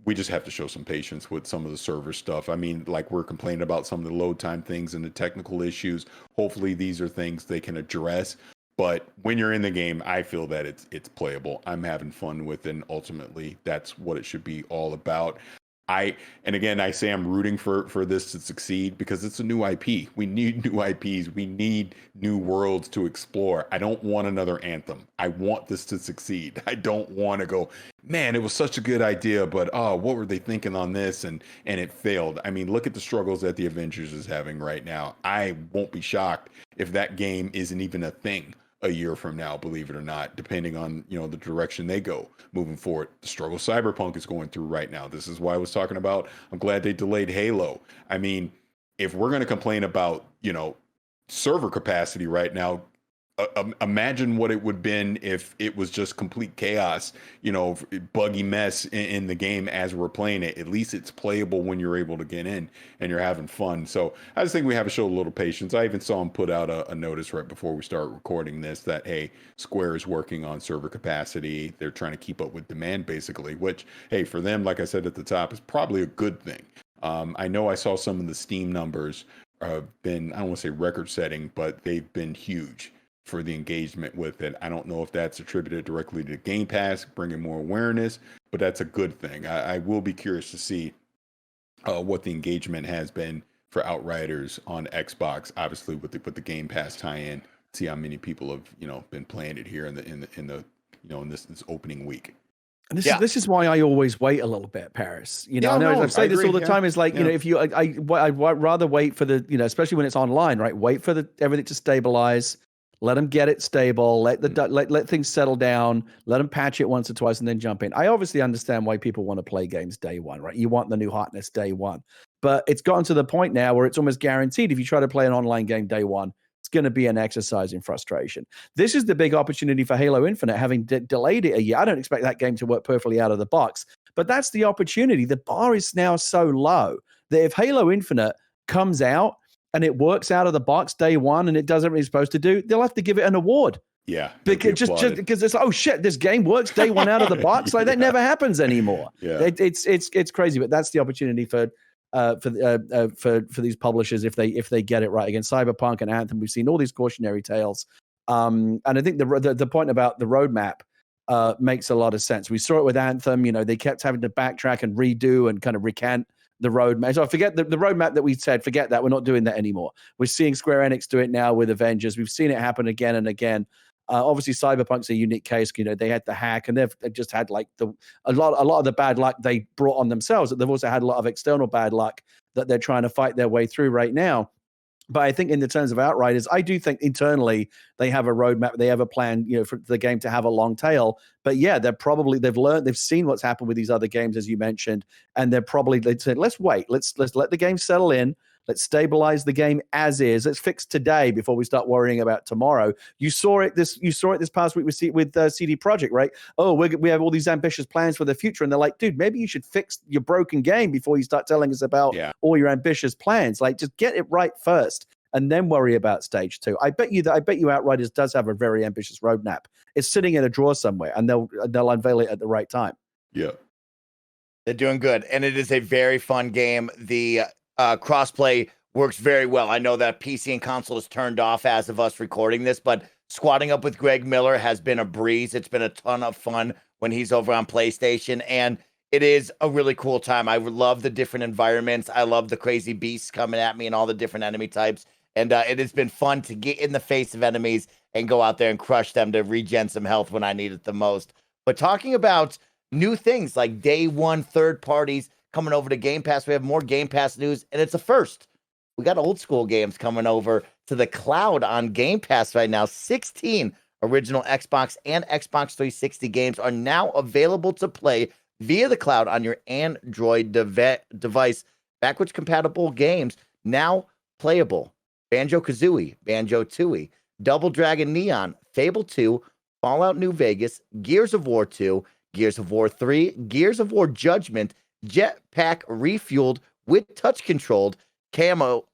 We just have to show some patience with some of the server stuff. I mean, like, we're complaining about some of the load time things and the technical issues. Hopefully these are things they can address. But when you're in the game, I feel that it's playable. I'm having fun with it, and ultimately that's what it should be all about. And again, I say I'm rooting for this to succeed because it's a new IP. We need new IPs. We need new worlds to explore. I don't want another Anthem. I want this to succeed. I don't want to go, man, it was such a good idea, but what were they thinking on this? And it failed. I mean, look at the struggles that the Avengers is having right now. I won't be shocked if that game isn't even a thing a year from now, believe it or not, depending on, the direction they go moving forward. The struggle Cyberpunk is going through right now. This is why I was talking about, I'm glad they delayed Halo. I mean, if we're going to complain about, server capacity right now, imagine what it would have been if it was just complete chaos, buggy mess in the game as we're playing it. At least it's playable when you're able to get in and you're having fun. So I just think we have to show a little patience. I even saw them put out a notice right before we start recording this that, hey, Square is working on server capacity. They're trying to keep up with demand, basically, which, hey, for them, like I said at the top, is probably a good thing. I know I saw some of the Steam numbers have been, I don't want to say record setting, but they've been huge for the engagement with it. I don't know if that's attributed directly to Game Pass, bringing more awareness, but that's a good thing. I will be curious to see what the engagement has been for Outriders on Xbox, obviously with the Game Pass tie-in. See how many people have been playing it here in this opening week. And this is why I always wait a little bit, Parris. I say this all the time. Is like, if you, I'd rather wait for the, especially when it's online, right? Wait for everything to stabilize. Let them get it stable. Let things settle down. Let them patch it once or twice and then jump in. I obviously understand why people want to play games day one, right? You want the new hotness day one. But it's gotten to the point now where it's almost guaranteed if you try to play an online game day one, it's going to be an exercise in frustration. This is the big opportunity for Halo Infinite, having delayed it a year. I don't expect that game to work perfectly out of the box, but that's the opportunity. The bar is now so low that if Halo Infinite comes out and it works out of the box day one and it does everything it's supposed to do, they'll have to give it an award. Yeah. Because just because it's like, oh shit, this game works day one out of the box. Like that never happens anymore. Yeah. It's crazy, but that's the opportunity for for these publishers if they get it right. Against Cyberpunk and Anthem, we've seen all these cautionary tales, and I think the point about the roadmap makes a lot of sense. We saw it with Anthem. They kept having to backtrack and redo and kind of recant the roadmap. So I forget the roadmap that we said, forget that. We're not doing that anymore. We're seeing Square Enix do it now with Avengers. We've seen it happen again and again. Obviously, Cyberpunk's a unique case. They had the hack, and they've just had like a lot of the bad luck they brought on themselves. They've also had a lot of external bad luck that they're trying to fight their way through right now. But I think in the terms of Outriders, I do think internally they have a roadmap. They have a plan, for the game to have a long tail. But yeah, they've seen what's happened with these other games, as you mentioned, and they said, let's wait, let's let the game settle in. Let's stabilize the game as is. Let's fix today before we start worrying about tomorrow. You saw it this past week with CD Projekt, right? Oh, we have all these ambitious plans for the future, and they're like, dude, maybe you should fix your broken game before you start telling us about all your ambitious plans. Like, just get it right first, and then worry about stage 2. I bet you Outriders does have a very ambitious roadmap. It's sitting in a drawer somewhere, and they'll unveil it at the right time. Yeah, they're doing good, and it is a very fun game. The crossplay works very well. I know that PC and console is turned off as of us recording this, but squatting up with Greg Miller has been a breeze. It's been a ton of fun when he's over on PlayStation, and it is a really cool time. I love the different environments. I love the crazy beasts coming at me and all the different enemy types, and it has been fun to get in the face of enemies and go out there and crush them to regen some health when I need it the most. But talking about new things like day one third parties coming over to Game Pass. We have more Game Pass news, and it's a first. We got old school games coming over to the cloud on Game Pass right now. 16 original Xbox and Xbox 360 games are now available to play via the cloud on your Android device. Backwards compatible games now playable. Banjo-Kazooie, Banjo-Tooie, Double Dragon Neon, Fable 2, Fallout New Vegas, Gears of War 2, Gears of War 3, Gears of War Judgment, Jetpack Refueled with touch controlled, Cameo,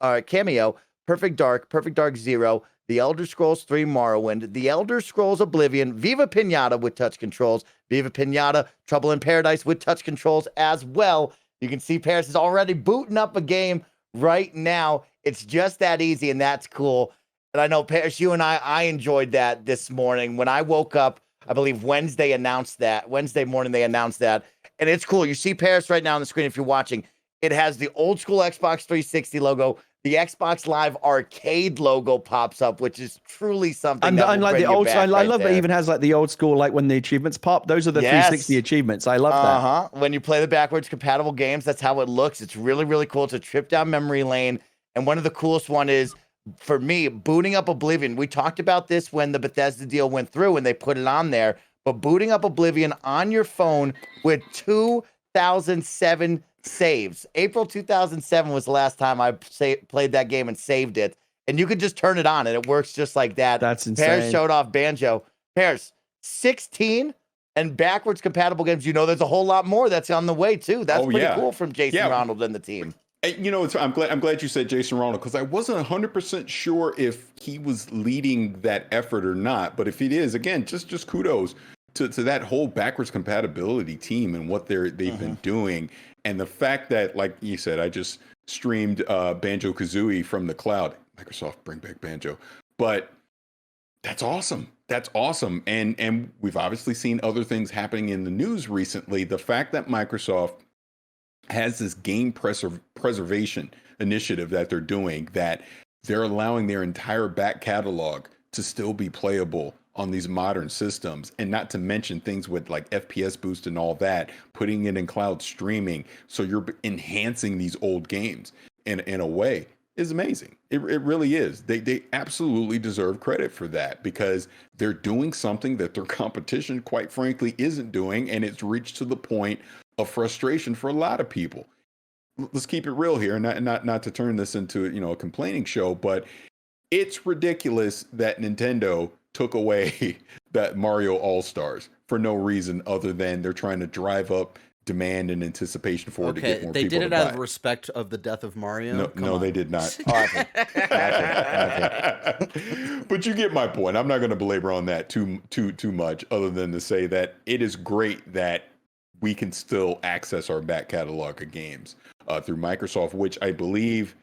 Perfect Dark Zero, The Elder Scrolls 3 Morrowind, The Elder Scrolls Oblivion, Viva Pinata with touch controls, Viva Pinata, Trouble in Paradise with touch controls as well. You can see Parris is already booting up a game right now. It's just that easy, and that's cool. And I know, Parris, you and I enjoyed that this morning. When I woke up, I believe Wednesday morning they announced that. And it's cool. You see Parris right now on the screen if you're watching. It has the old school Xbox 360 logo. The Xbox Live Arcade logo pops up, which is truly something. And I love that it even has like the old school, like when the achievements pop. Those are the 360 achievements. I love that. When you play the backwards compatible games, that's how it looks. It's really, really cool. It's a trip down memory lane. And one of the coolest one is, for me, booting up Oblivion. We talked about this when the Bethesda deal went through and they put it on there. But booting up Oblivion on your phone with 2007 saves. April 2007 was the last time I played that game and saved it. And you could just turn it on and it works just like that. That's insane. Parris showed off Banjo. Parris, 16 and backwards compatible games. There's a whole lot more that's on the way too. That's pretty cool from Jason Ronald and the team. I'm glad you said Jason Ronald, because I wasn't 100% sure if he was leading that effort or not. But if it is, again, just kudos to that whole backwards compatibility team and what they've been doing. And the fact that, like you said, I just streamed Banjo-Kazooie from the cloud. Microsoft, bring back Banjo. But that's awesome. That's awesome. And we've obviously seen other things happening in the news recently. The fact that Microsoft has this game preservation initiative that they're doing, that they're allowing their entire back catalog to still be playable on these modern systems, and not to mention things with like FPS boost and all that, putting it in cloud streaming, so you're enhancing these old games in a way, is amazing. It really is. They absolutely deserve credit for that, because they're doing something that their competition, quite frankly, isn't doing, and it's reached to the point of frustration for a lot of people. Let's keep it real here, and not to turn this into a complaining show, but it's ridiculous that Nintendo took away that Mario All-Stars for no reason other than they're trying to drive up demand and anticipation for it to get more people to buy. They did it out of respect of the death of Mario? No, they did not. But you get my point. I'm not going to belabor on that too much, other than to say that it is great that we can still access our back catalog of games through Microsoft, which I believe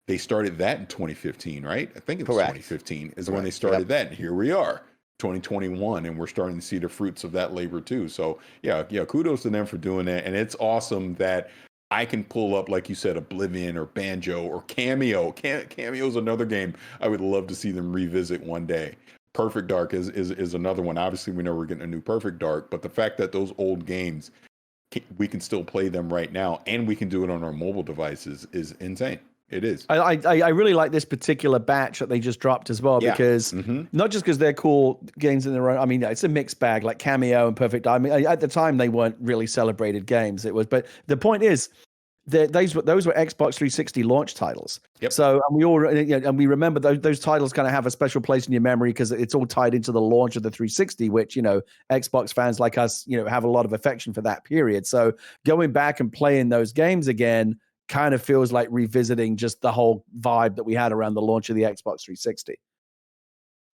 they started that in 2015, right? I think it was Correct. 2015 is when they started that. And here we are, 2021, and we're starting to see the fruits of that labor too. So yeah, kudos to them for doing that. And it's awesome that I can pull up, like you said, Oblivion or Banjo or Cameo. Cameo is another game I would love to see them revisit one day. Perfect Dark is another one. Obviously, we know we're getting a new Perfect Dark, but the fact that those old games, we can still play them right now, and we can do it on our mobile devices is insane. It is. I really like this particular batch that they just dropped as well, because not just because they're cool games in their own. I mean, it's a mixed bag, like Cameo and Perfect Dark. I mean, at the time they weren't really celebrated games. But the point is, those were Xbox 360 launch titles. Yep. So and we remember those titles kind of have a special place in your memory because it's all tied into the launch of the 360, which Xbox fans like us have a lot of affection for that period. So going back and playing those games again kind of feels like revisiting just the whole vibe that we had around the launch of the Xbox 360.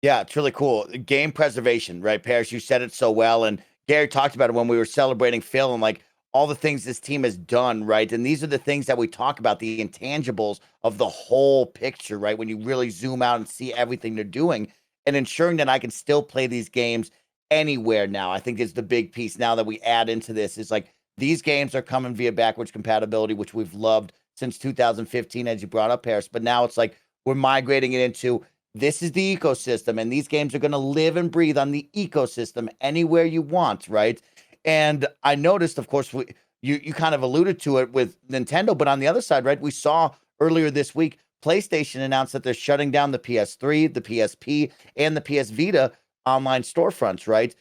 Yeah, it's really cool. Game preservation, right, Parris? You said it so well, and Gary talked about it when we were celebrating Phil and like all the things this team has done, right? And these are the things that we talk about, the intangibles of the whole picture, right? When you really zoom out and see everything they're doing and ensuring that I can still play these games anywhere now. I think is the big piece now that we add into this is like these games are coming via backwards compatibility, which we've loved since 2015, as you brought up, Parris. But now it's like we're migrating it into this is the ecosystem, and these games are going to live and breathe on the ecosystem anywhere you want, right? And I noticed, of course, you kind of alluded to it with Nintendo, but on the other side, right, we saw earlier this week, PlayStation announced that they're shutting down the PS3, the PSP, and the PS Vita online storefronts, right?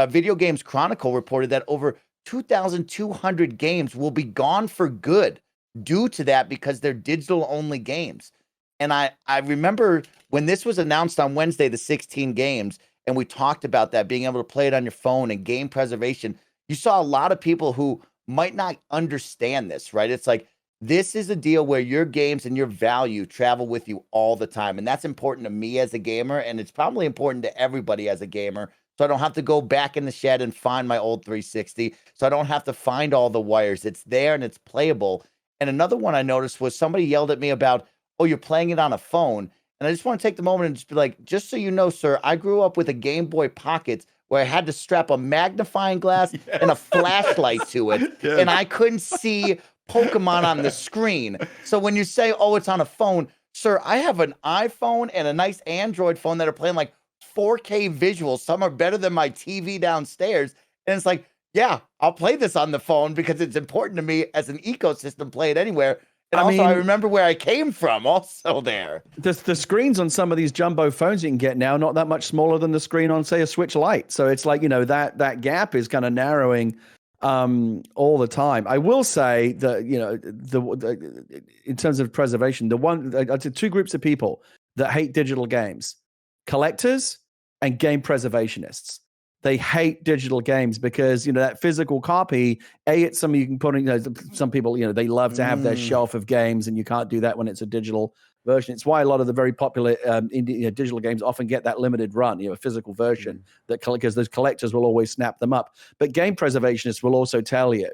Video Games Chronicle reported that over 2,200 games will be gone for good due to that because they're digital-only games. And I remember when this was announced on Wednesday, the 16 games, and we talked about that, being able to play it on your phone and game preservation, you saw a lot of people who might not understand this, right? It's like, this is a deal where your games and your value travel with you all the time. And that's important to me as a gamer, and it's probably important to everybody as a gamer. So I don't have to go back in the shed and find my old 360. So I don't have to find all the wires. It's there and it's playable. And another one I noticed was somebody yelled at me about, oh, you're playing it on a phone. And I just want to take the moment and just be like, just so you know, sir, I grew up with a Game Boy Pocket where I had to strap a magnifying glass and a flashlight to it. And I couldn't see Pokemon on the screen. So when you say, oh, it's on a phone, sir, I have an iPhone and a nice Android phone that are playing like 4K visuals. Some are better than my TV downstairs. And it's like, yeah, I'll play this on the phone because it's important to me as an ecosystem, play it anywhere. And I remember where I came from also there. The screens on some of these jumbo phones you can get now, not that much smaller than the screen on, say, a Switch Lite. So it's like, that gap is kind of narrowing all the time. I will say that, the in terms of preservation, two groups of people that hate digital games: collectors and game preservationists. They hate digital games because, that physical copy, it's something you can put in, some people, they love to have their shelf of games, and you can't do that when it's a digital version. It's why a lot of the very popular digital games often get that limited run, a physical version, because those collectors will always snap them up. But game preservationists will also tell you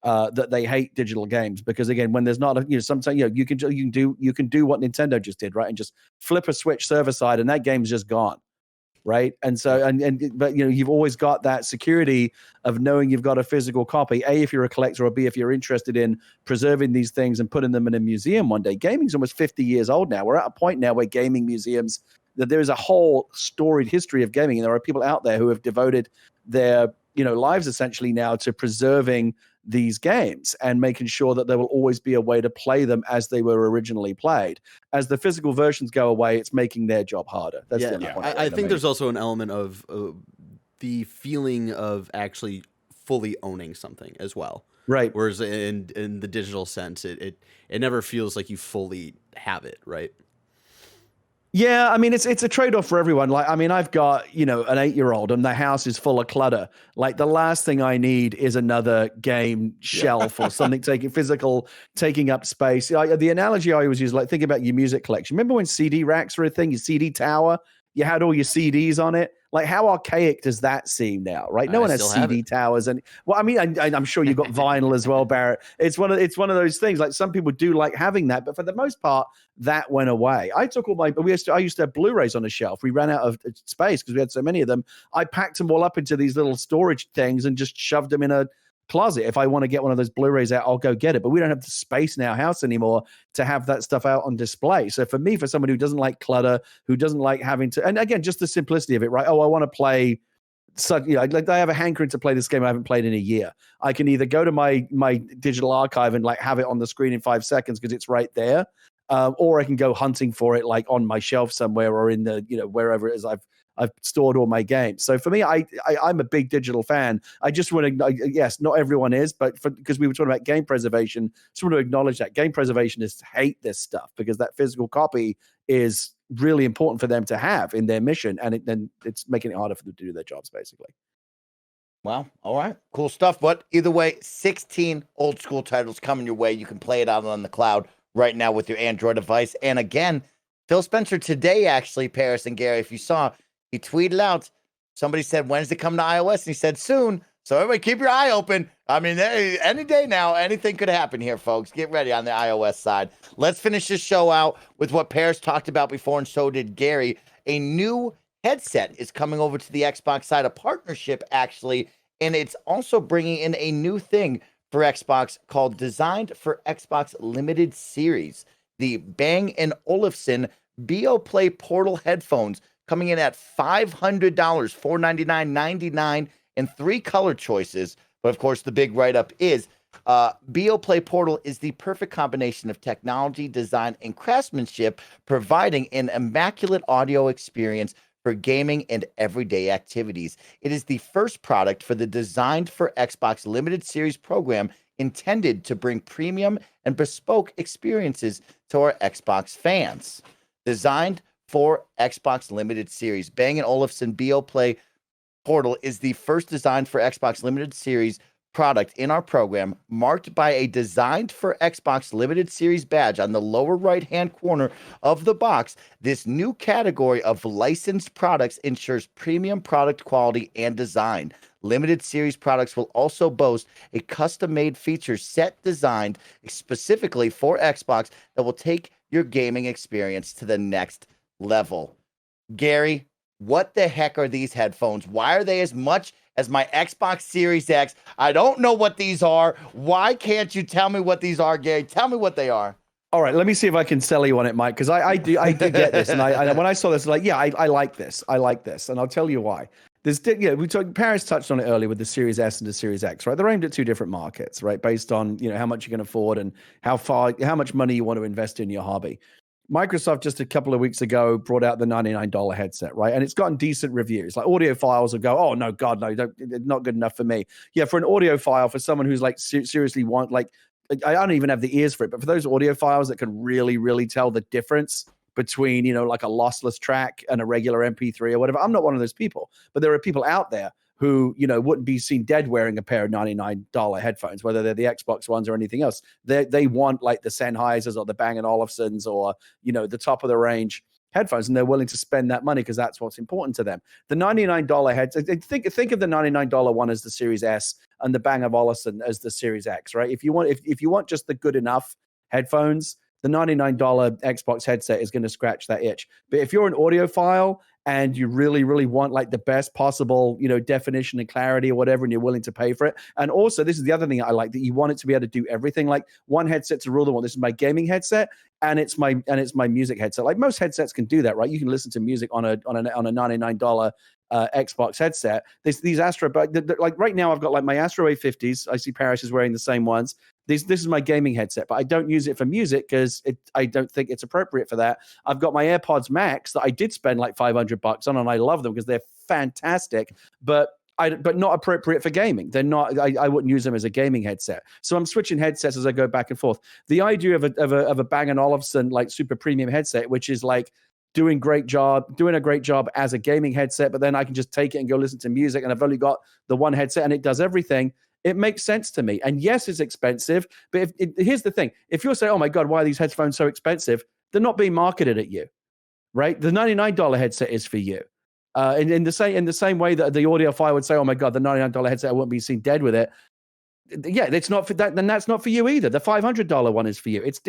that they hate digital games because, again, when there's not sometimes you can do what Nintendo just did, right, and just flip a switch server side, and that game's just gone. Right. And so, but you've always got that security of knowing you've got a physical copy, A, if you're a collector, or B, if you're interested in preserving these things and putting them in a museum one day. Gaming's almost 50 years old now. We're at a point now where gaming museums, that there is a whole storied history of gaming. And there are people out there who have devoted their, lives essentially now to preserving these games and making sure that there will always be a way to play them as they were originally played. As the physical versions go away, it's making their job harder. That's I think there's also an element of the feeling of actually fully owning something as well. Right. Whereas in the digital sense, it never feels like you fully have it, right? Yeah, I mean, it's a trade-off for everyone. Like, I mean, I've got, an 8-year-old and the house is full of clutter. Like, the last thing I need is another game shelf or something taking up space. The analogy I always use, like, think about your music collection. Remember when CD racks were a thing, your CD tower? You had all your CDs on it. Like, how archaic does that seem now, right? No one has CD towers, and well, I mean, I'm sure you've got vinyl as well, Barrett. It's one of those things. Like, some people do like having that, but for the most part, that went away. I took all I used to have Blu-rays on a shelf. We ran out of space because we had so many of them. I packed them all up into these little storage things and just shoved them in a closet. If I want to get one of those Blu-rays out, I'll go get it. But we don't have the space in our house anymore to have that stuff out on display. So for me, for someone who doesn't like clutter, who doesn't like having to, and again, just the simplicity of it, right? Oh, I want to play. So, like, I have a hankering to play this game I haven't played in a year. I can either go to my digital archive and like have it on the screen in 5 seconds because it's right there, or I can go hunting for it like on my shelf somewhere or in the wherever it is I've stored all my games. So for me, I'm a big digital fan. I just want to, yes, not everyone is, but because we were talking about game preservation, just want to acknowledge that game preservationists hate this stuff because that physical copy is really important for them to have in their mission, and then it's making it harder for them to do their jobs, basically. Well, all right, cool stuff. But either way, 16 old school titles coming your way. You can play it out on the cloud right now with your Android device. And again, Phil Spencer today, actually, Parris and Gary, if you saw, he tweeted out, somebody said, when's it come to iOS? And he said, soon. So everybody keep your eye open. I mean, any day now, anything could happen here, folks. Get ready on the iOS side. Let's finish this show out with what Parris talked about before, and so did Gary. A new headset is coming over to the Xbox side, a partnership, actually, and it's also bringing in a new thing for Xbox called Designed for Xbox Limited Series. The Bang & Olufsen BeoPlay Portal headphones coming in at $500, $499, $99, and 3 color choices. But of course, the big write-up is BeoPlay Portal is the perfect combination of technology, design, and craftsmanship, providing an immaculate audio experience for gaming and everyday activities. It is the first product for the Designed for Xbox Limited Series program, intended to bring premium and bespoke experiences to our Xbox fans. Designed for Xbox Limited Series, Bang & Olufsen BeoPlay Portal is the first Designed for Xbox Limited Series product in our program, marked by a Designed for Xbox Limited Series badge on the lower right-hand corner of the box. This new category of licensed products ensures premium product quality and design. Limited Series products will also boast a custom-made feature set designed specifically for Xbox that will take your gaming experience to the next level. Gary, what the heck are these headphones? Why are they as much as my Xbox Series X? I don't know what these are. Why can't you tell me what these are, Gary? Tell me what they are. All right, let me see if I can sell you on it, Mike, because I do get this. And I when I saw this, like, yeah, I like this. I like this. And I'll tell you why. Parris touched on it earlier with the Series S and the Series X, right? They're aimed at 2 different markets, right? Based on, how much you can afford and how much money you want to invest in your hobby. Microsoft just a couple of weeks ago brought out the $99 headset, right? And it's gotten decent reviews. Like, audiophiles will go, oh, no, God, no, not good enough for me. Yeah, for an audiophile, for someone who's like seriously I don't even have the ears for it, but for those audiophiles that can really, really tell the difference between, like a lossless track and a regular MP3 or whatever. I'm not one of those people, but there are people out there who, wouldn't be seen dead wearing a pair of $99 headphones, whether they're the Xbox ones or anything else. They want like the Sennheisers or the Bang & Olufsens or, the top of the range headphones, and they're willing to spend that money because that's what's important to them. The $99 headset, think of the $99 one as the Series S and the Bang & Olufsen as the Series X, right? If you want just the good enough headphones, the $99 Xbox headset is going to scratch that itch. But if you're an audiophile and you really, really want like the best possible, definition and clarity or whatever, and you're willing to pay for it. And also, this is the other thing I like, that you want it to be able to do everything. Like, one headset to rule the one. This is my gaming headset, and it's my music headset. Like, most headsets can do that, right? You can listen to music on a $99 Xbox headset. These Astro, like right now, I've got like my Astro A50s. I see Parris is wearing the same ones. This is my gaming headset, but I don't use it for music because I don't think it's appropriate for that. I've got my AirPods Max that I did spend like $500 on, and I love them because they're fantastic, but not appropriate for gaming. They're not. I wouldn't use them as a gaming headset. So I'm switching headsets as I go back and forth. The idea of a Bang & Olufsen like super premium headset, which is like doing a great job as a gaming headset, but then I can just take it and go listen to music, and I've only got the one headset and it does everything. It makes sense to me. And yes, it's expensive, but here's the thing. If you're saying, oh my God, why are these headphones so expensive? They're not being marketed at you. right? The $99 headset is for you. In the same way that the audiophile would say, "Oh my God, the $99 headset, I won't be seen dead with it." Yeah, it's not for that. Then that's not for you either. The $500 one is for you. It's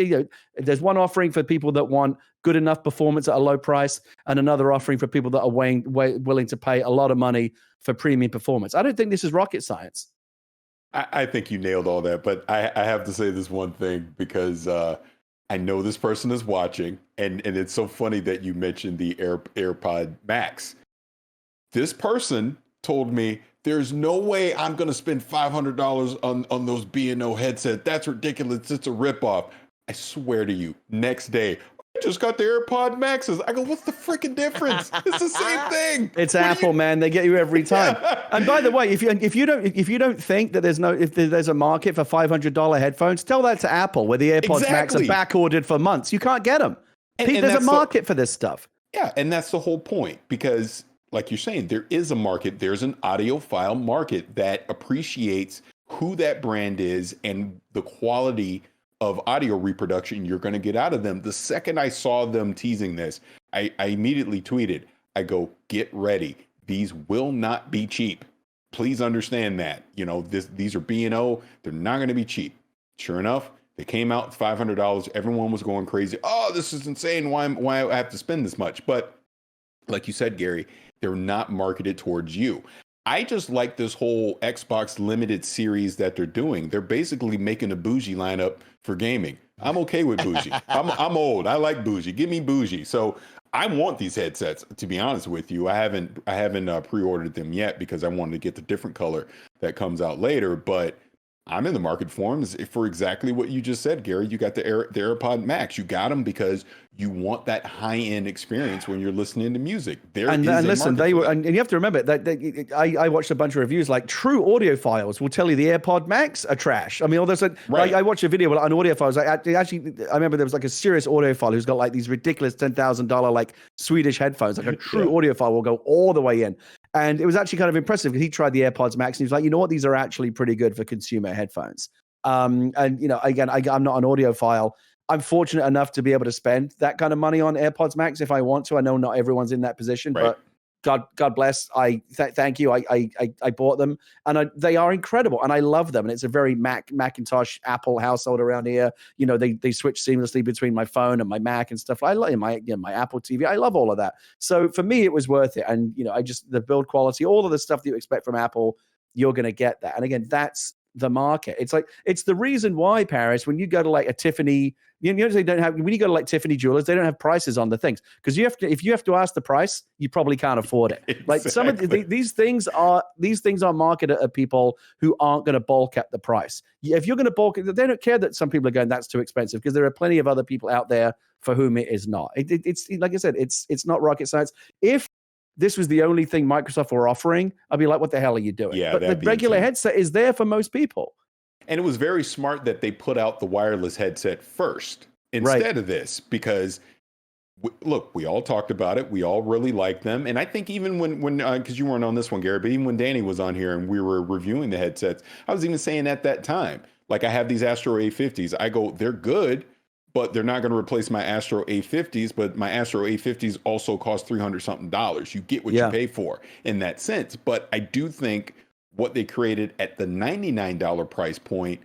there's one offering for people that want good enough performance at a low price, and another offering for people that are willing to pay a lot of money for premium performance. I don't think this is rocket science. I think you nailed all that, but I have to say this one thing because I know this person is watching, and it's so funny that you mentioned the AirPod Max. This person told me, there's no way I'm going to spend $500 on those B&O headset. That's ridiculous. It's a ripoff. I swear to you, next day, I just got the AirPod Maxes. I go, what's the freaking difference? It's the same thing. It's Apple, man. They get you every time. Yeah. And by the way, if you don't think that there's a market for $500 headphones, tell that to Apple, where the AirPods Max are back ordered for months. You can't get them. And there's a market for this stuff. Yeah, and that's the whole point, because like you're saying, there is a market. There's an audiophile market that appreciates who that brand is and the quality of audio reproduction you're going to get out of them. The second I saw them teasing this, I immediately tweeted, I go, get ready. These will not be cheap. Please understand that. These are B&O. They're not going to be cheap. Sure enough, they came out with $500. Everyone was going crazy. Oh, this is insane. Why I have to spend this much? But like you said, Gary, they're not marketed towards you. I just like this whole Xbox limited series that they're doing. They're basically making a bougie lineup for gaming. I'm okay with bougie. I'm old. I like bougie. Give me bougie. So I want these headsets, to be honest with you. I haven't pre-ordered them yet because I wanted to get the different color that comes out later. But I'm in the market for them for exactly what you just said, Gary. You got the AirPod Max. You got them because you want that high-end experience when you're listening to music. And listen, and you have to remember that I watched a bunch of reviews. Like, true audiophiles will tell you the AirPod Max are trash. I mean, right. I watched a video on audiophiles. I remember there was like a serious audiophile who's got like these ridiculous $10,000 like Swedish headphones. Like a true audiophile will go all the way in. And it was actually kind of impressive because he tried the AirPods Max and he was like, you know what? These are actually pretty good for consumer headphones. And, again, I'm not an audiophile. I'm fortunate enough to be able to spend that kind of money on AirPods Max if I want to. I know not everyone's in that position, but God bless. Thank you. I bought them, and they are incredible, and I love them. And it's a very Macintosh Apple household around here. They switch seamlessly between my phone and my Mac and stuff. I like my Apple TV. I love all of that. So for me, it was worth it. And the build quality, all of the stuff that you expect from Apple, you're going to get that. And again, that's the market. It's the reason why, Parris, when you go to like a Tiffany, when you go to like Tiffany Jewelers, they don't have prices on the things because if you have to ask the price, you probably can't afford it. Exactly. Like some of these things are marketed at people who aren't going to balk at the price. If you're going to balk, they don't care that some people are going, that's too expensive, because there are plenty of other people out there for whom it is not. It's like I said, it's not rocket science. If this was the only thing Microsoft were offering, I'd be like, what the hell are you doing? Yeah, but the regular headset is there for most people. And it was very smart that they put out the wireless headset first instead of this, because look, we all talked about it. We all really liked them. And I think even when because you weren't on this one, Gary, but even when Danny was on here and we were reviewing the headsets, I was even saying at that time, like, I have these Astro A50s. I go, they're good, but they're not going to replace my Astro A50s. But my Astro A50s also cost $300 something. You get what you pay for in that sense. But I do think what they created at the $99 price point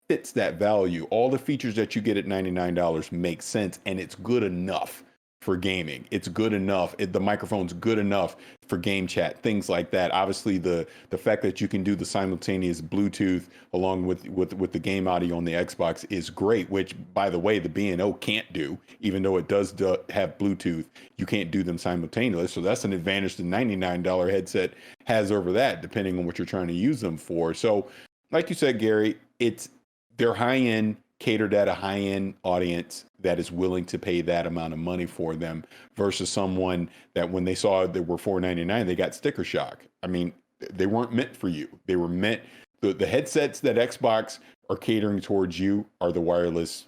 fits that value. All the features that you get at $99 make sense, and it's good enough for gaming. It's good enough. The microphone's good enough for game chat, things like that. Obviously, the fact that you can do the simultaneous Bluetooth along with the game audio on the Xbox is great, which, by the way, the B&O can't do. Even though it does have Bluetooth, you can't do them simultaneously. So that's an advantage the $99 headset has over that, depending on what you're trying to use them for. So, like you said, Gary, they're high-end, catered at a high-end audience that is willing to pay that amount of money for them, versus someone that when they saw they were $499, they got sticker shock. I mean, they weren't meant for you. They were meant, the headsets that Xbox are catering towards you are the wireless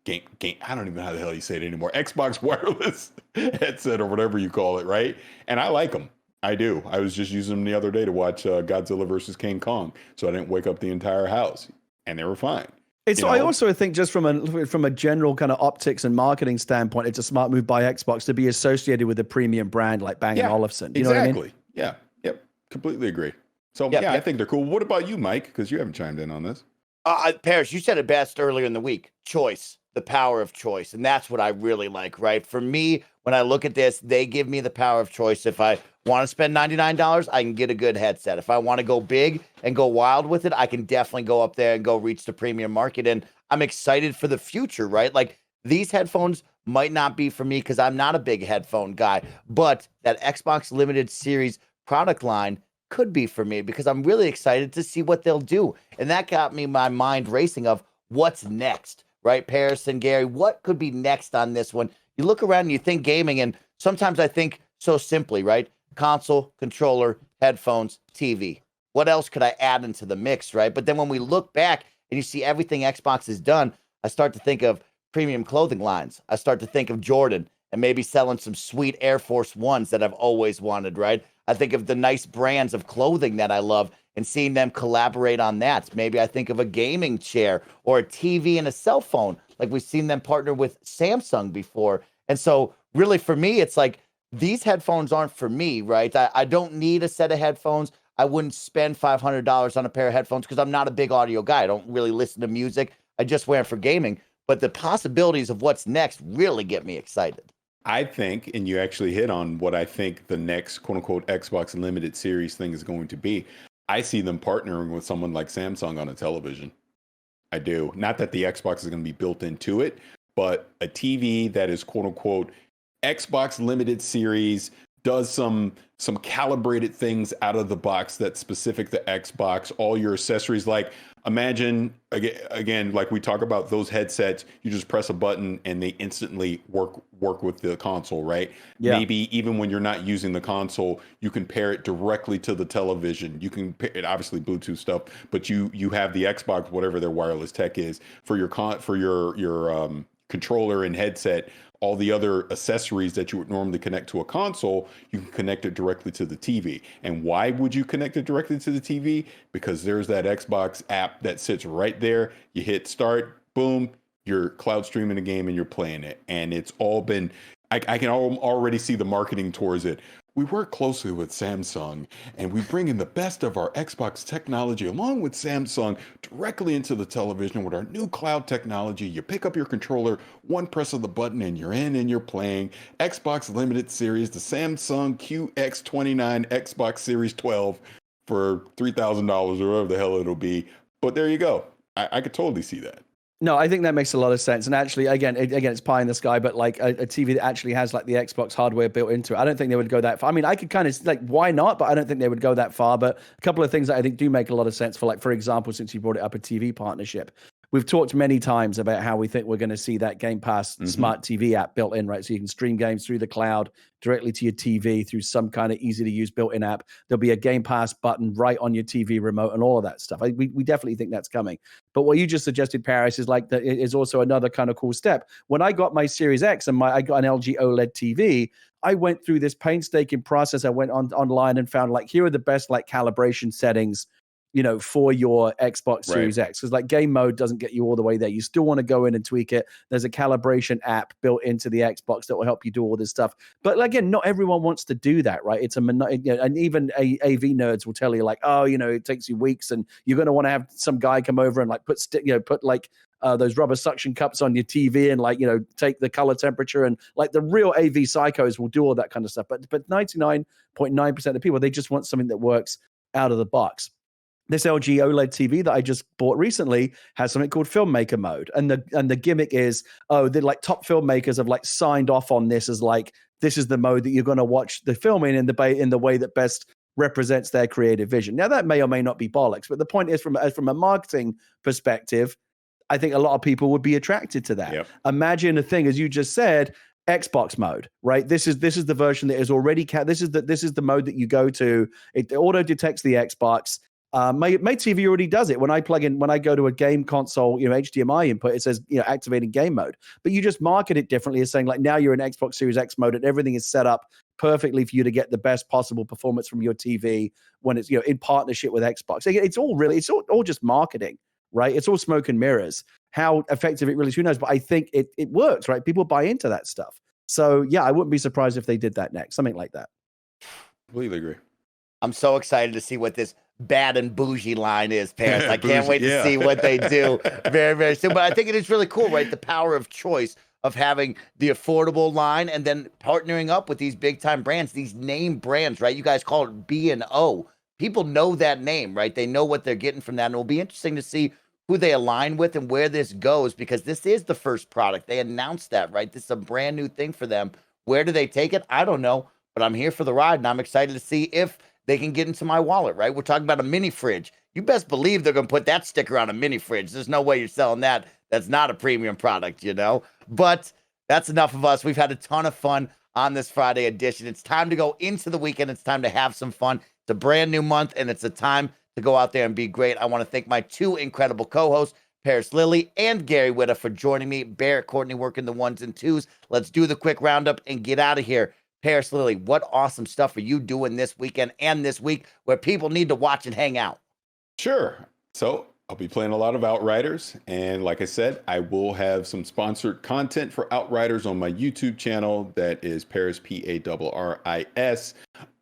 game. I don't even know how the hell you say it anymore. Xbox wireless headset or whatever you call it, right? And I like them. I do. I was just using them the other day to watch Godzilla versus King Kong, so I didn't wake up the entire house, and they were fine. I also think just from a general kind of optics and marketing standpoint, it's a smart move by Xbox to be associated with a premium brand like Bang & Olufsen. You know what I mean? Yeah. Yep. Completely agree. So I think they're cool. What about you, Mike? Because you haven't chimed in on this. Parris, you said it best earlier in the week. Choice, the power of choice. And that's what I really like, right? For me, when I look at this, they give me the power of choice. If I want to spend $99, I can get a good headset. If I want to go big and go wild with it, I can definitely go up there and go reach the premium market. And I'm excited for the future, right? Like, these headphones might not be for me because I'm not a big headphone guy, but that Xbox Limited Series product line could be for me because I'm really excited to see what they'll do. And that got me my mind racing of what's next, right? Parris and Gary, what could be next on this one? You look around and you think gaming, and sometimes I think so simply, right? Console, controller, headphones, TV. What else could I add into the mix, right? But then when we look back and you see everything Xbox has done, I start to think of premium clothing lines. I start to think of Jordan and maybe selling some sweet Air Force Ones that I've always wanted, right? I think of the nice brands of clothing that I love and seeing them collaborate on that. Maybe I think of a gaming chair or a TV and a cell phone, like we've seen them partner with Samsung before. And so really for me, it's like these headphones aren't for me, right? I don't need a set of headphones. I wouldn't spend $500 on a pair of headphones because I'm not a big audio guy. I don't really listen to music. I just wear them for gaming. But the possibilities of what's next really get me excited. I think, and you actually hit on what I think the next quote unquote Xbox Limited Series thing is going to be. I see them partnering with someone like Samsung on a television. I do. Not that the Xbox is going to be built into it, but a TV that is quote unquote Xbox Limited Series, does some calibrated things out of the box that's specific to Xbox, all your accessories. Like imagine again, like we talk about those headsets, you just press a button and they instantly work with the console, right? Yeah. Maybe even when you're not using the console, you can pair it directly to the television. You can pair it, obviously Bluetooth stuff, but you have the Xbox, whatever their wireless tech is, for your controller and headset. All the other accessories that you would normally connect to a console, you can connect it directly to the TV. And why would you connect it directly to the TV? Because there's that Xbox app that sits right there. You hit start, boom, you're cloud streaming a game and you're playing it. And it's all been, I can already see the marketing towards it. We work closely with Samsung and we bring in the best of our Xbox technology along with Samsung directly into the television with our new cloud technology. You pick up your controller, one press of the button and you're in and you're playing Xbox Limited Series, the Samsung QX29 Xbox Series 12 for $3,000 or whatever the hell it'll be. But there you go. I could totally see that. No, I think that makes a lot of sense. And actually, again, it's pie in the sky, but like a TV that actually has like the Xbox hardware built into it. I don't think they would go that far. I mean, I could kind of like, why not? But I don't think they would go that far. But a couple of things that I think do make a lot of sense for, like, for example, since you brought it up, a TV partnership. We've talked many times about how we think we're going to see that Game Pass smart TV app built in, right? So you can stream games through the cloud directly to your TV through some kind of easy to use built-in app. There'll be a Game Pass button right on your TV remote and all of that stuff. We definitely think that's coming. But what you just suggested, Parris, is like is also another kind of cool step. When I got my Series X and I got an LG OLED TV, I went through this painstaking process. I went online and found like, here are the best like calibration settings, you know, for your Xbox Series X. Because like game mode doesn't get you all the way there. You still want to go in and tweak it. There's a calibration app built into the Xbox that will help you do all this stuff. But again, not everyone wants to do that, right? It's and even AV nerds will tell you like, oh, you know, it takes you weeks and you're going to want to have some guy come over and like put like those rubber suction cups on your TV and like, you know, take the color temperature, and like the real AV psychos will do all that kind of stuff. But 99.9% of people, they just want something that works out of the box. This LG OLED TV that I just bought recently has something called filmmaker mode. And the gimmick is, the like top filmmakers have like signed off on this as like, this is the mode that you're going to watch the film in the way that best represents their creative vision. Now that may or may not be bollocks, but the point is from a marketing perspective, I think a lot of people would be attracted to that. Yep. Imagine a thing, as you just said, Xbox mode, right? This is the version that is already, this is the mode that you go to. It auto detects the Xbox. My TV already does it. When I go to a game console, you know, HDMI input, it says, you know, activating game mode. But you just market it differently as saying like, now you're in Xbox Series X mode and everything is set up perfectly for you to get the best possible performance from your TV when it's, you know, in partnership with Xbox. It's all just marketing, right? It's all smoke and mirrors. How effective it really is, who knows? But I think it works, right? People buy into that stuff. So yeah, I wouldn't be surprised if they did that next, something like that. Completely agree. I'm so excited to see what this bad and bougie line is, Parris. I can't wait to see what they do very, very soon. But I think it is really cool, right? The power of choice of having the affordable line and then partnering up with these big time brands, these name brands, right? You guys call it B&O. People know that name, right? They know what they're getting from that. And it'll be interesting to see who they align with and where this goes, because this is the first product. They announced that, right? This is a brand new thing for them. Where do they take it? I don't know, but I'm here for the ride, and I'm excited to see if they can get into my wallet, right? We're talking about a mini fridge. You best believe they're going to put that sticker on a mini fridge. There's no way you're selling that. That's not a premium product, you know? But that's enough of us. We've had a ton of fun on this Friday edition. It's time to go into the weekend. It's time to have some fun. It's a brand new month, and it's a time to go out there and be great. I want to thank my two incredible co-hosts, Parris Lilly and Gary Whitta, for joining me. Barrett, Courtney working the ones and twos. Let's do the quick roundup and get out of here. Parris Lilly, what awesome stuff are you doing this weekend and this week where people need to watch and hang out? Sure. So I'll be playing a lot of Outriders. And like I said, I will have some sponsored content for Outriders on my YouTube channel. That is Parris, Parris.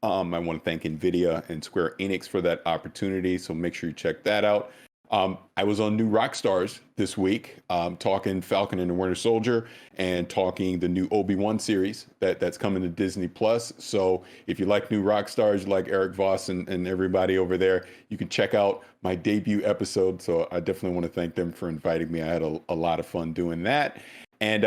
I want to thank NVIDIA and Square Enix for that opportunity. So make sure you check that out. I was on New Rockstars this week, talking Falcon and the Winter Soldier and talking the new Obi-Wan series that's coming to Disney Plus. So if you like New Rockstars, you like Eric Voss and everybody over there, you can check out my debut episode. So I definitely want to thank them for inviting me. I had a lot of fun doing that. And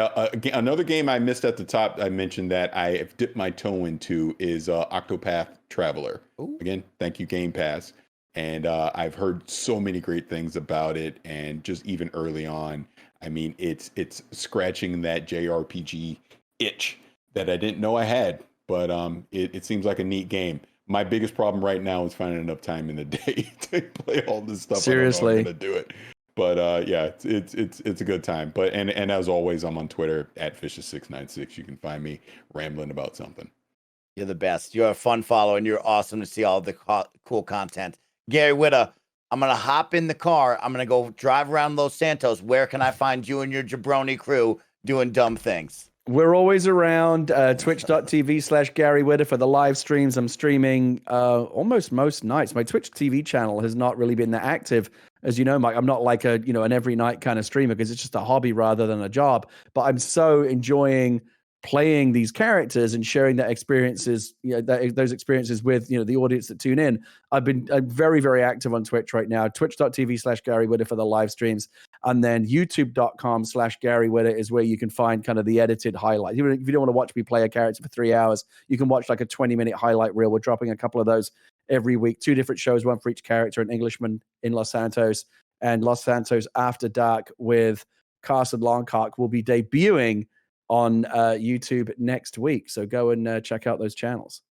another game I missed at the top, I mentioned that I have dipped my toe into is Octopath Traveler. Ooh. Again, thank you, Game Pass. And I've heard so many great things about it. And just even early on, I mean, it's scratching that JRPG itch that I didn't know I had. But it seems like a neat game. My biggest problem right now is finding enough time in the day to play all this stuff. Seriously, I don't know I'm gonna do it. But yeah, it's a good time. But and as always, I'm on Twitter at Fishes696. You can find me rambling about something. You're the best. You're a fun follow, and you're awesome to see all the cool content. Gary Whitta, I'm going to hop in the car. I'm going to go drive around Los Santos. Where can I find you and your jabroni crew doing dumb things? We're always around twitch.tv/Gary Whitta for the live streams. I'm streaming almost most nights. My Twitch TV channel has not really been that active. As you know, Mike, I'm not like an every night kind of streamer because it's just a hobby rather than a job. But I'm so enjoying playing these characters and sharing that experiences, those experiences with, the audience that tune in. I'm very, very active on Twitch right now, twitch.tv/Gary Whitta for the live streams. And then youtube.com/Gary Whitta is where you can find kind of the edited highlights. Even if you don't want to watch me play a character for 3 hours, you can watch like a 20-minute highlight reel. We're dropping a couple of those every week, 2 different shows, one for each character, an Englishman in Los Santos and Los Santos After Dark with Carson Longcock will be debuting on YouTube next week. So go and check out those channels.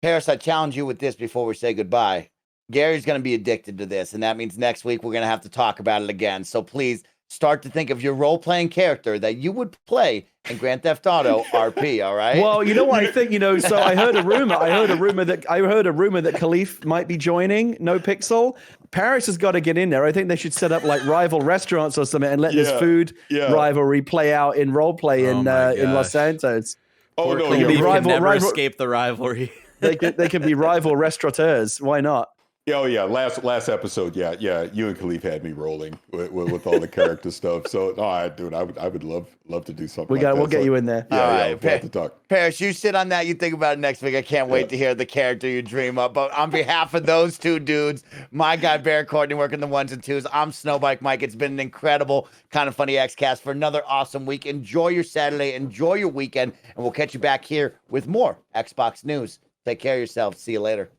Parris, I challenge you with this before we say goodbye. Gary's going to be addicted to this, and that means next week we're going to have to talk about it again. So please start to think of your role-playing character that you would play in Grand Theft Auto RP, all right? Well, you know what I think, so I heard a rumor that Khalif might be joining No Pixel. Parris has got to get in there. I think they should set up like rival restaurants or something and let this food rivalry play out in role play in Los Santos. Oh no, you can never escape the rivalry. They can be rival restaurateurs. Why not? Oh yeah, last episode, yeah. You and Khalif had me rolling with all the character stuff. So, dude, I would love to do something. We'll get you in there. Yeah, all right, we'll have to talk. Parris, you sit on that. You think about it next week. I can't wait to hear the character you dream up. But on behalf of those two dudes, my guy Barrett Courtney working the ones and twos. I'm SnowBikeMike. It's been an incredible, kind of funny Xcast for another awesome week. Enjoy your Saturday, enjoy your weekend, and we'll catch you back here with more Xbox news. Take care of yourselves. See you later.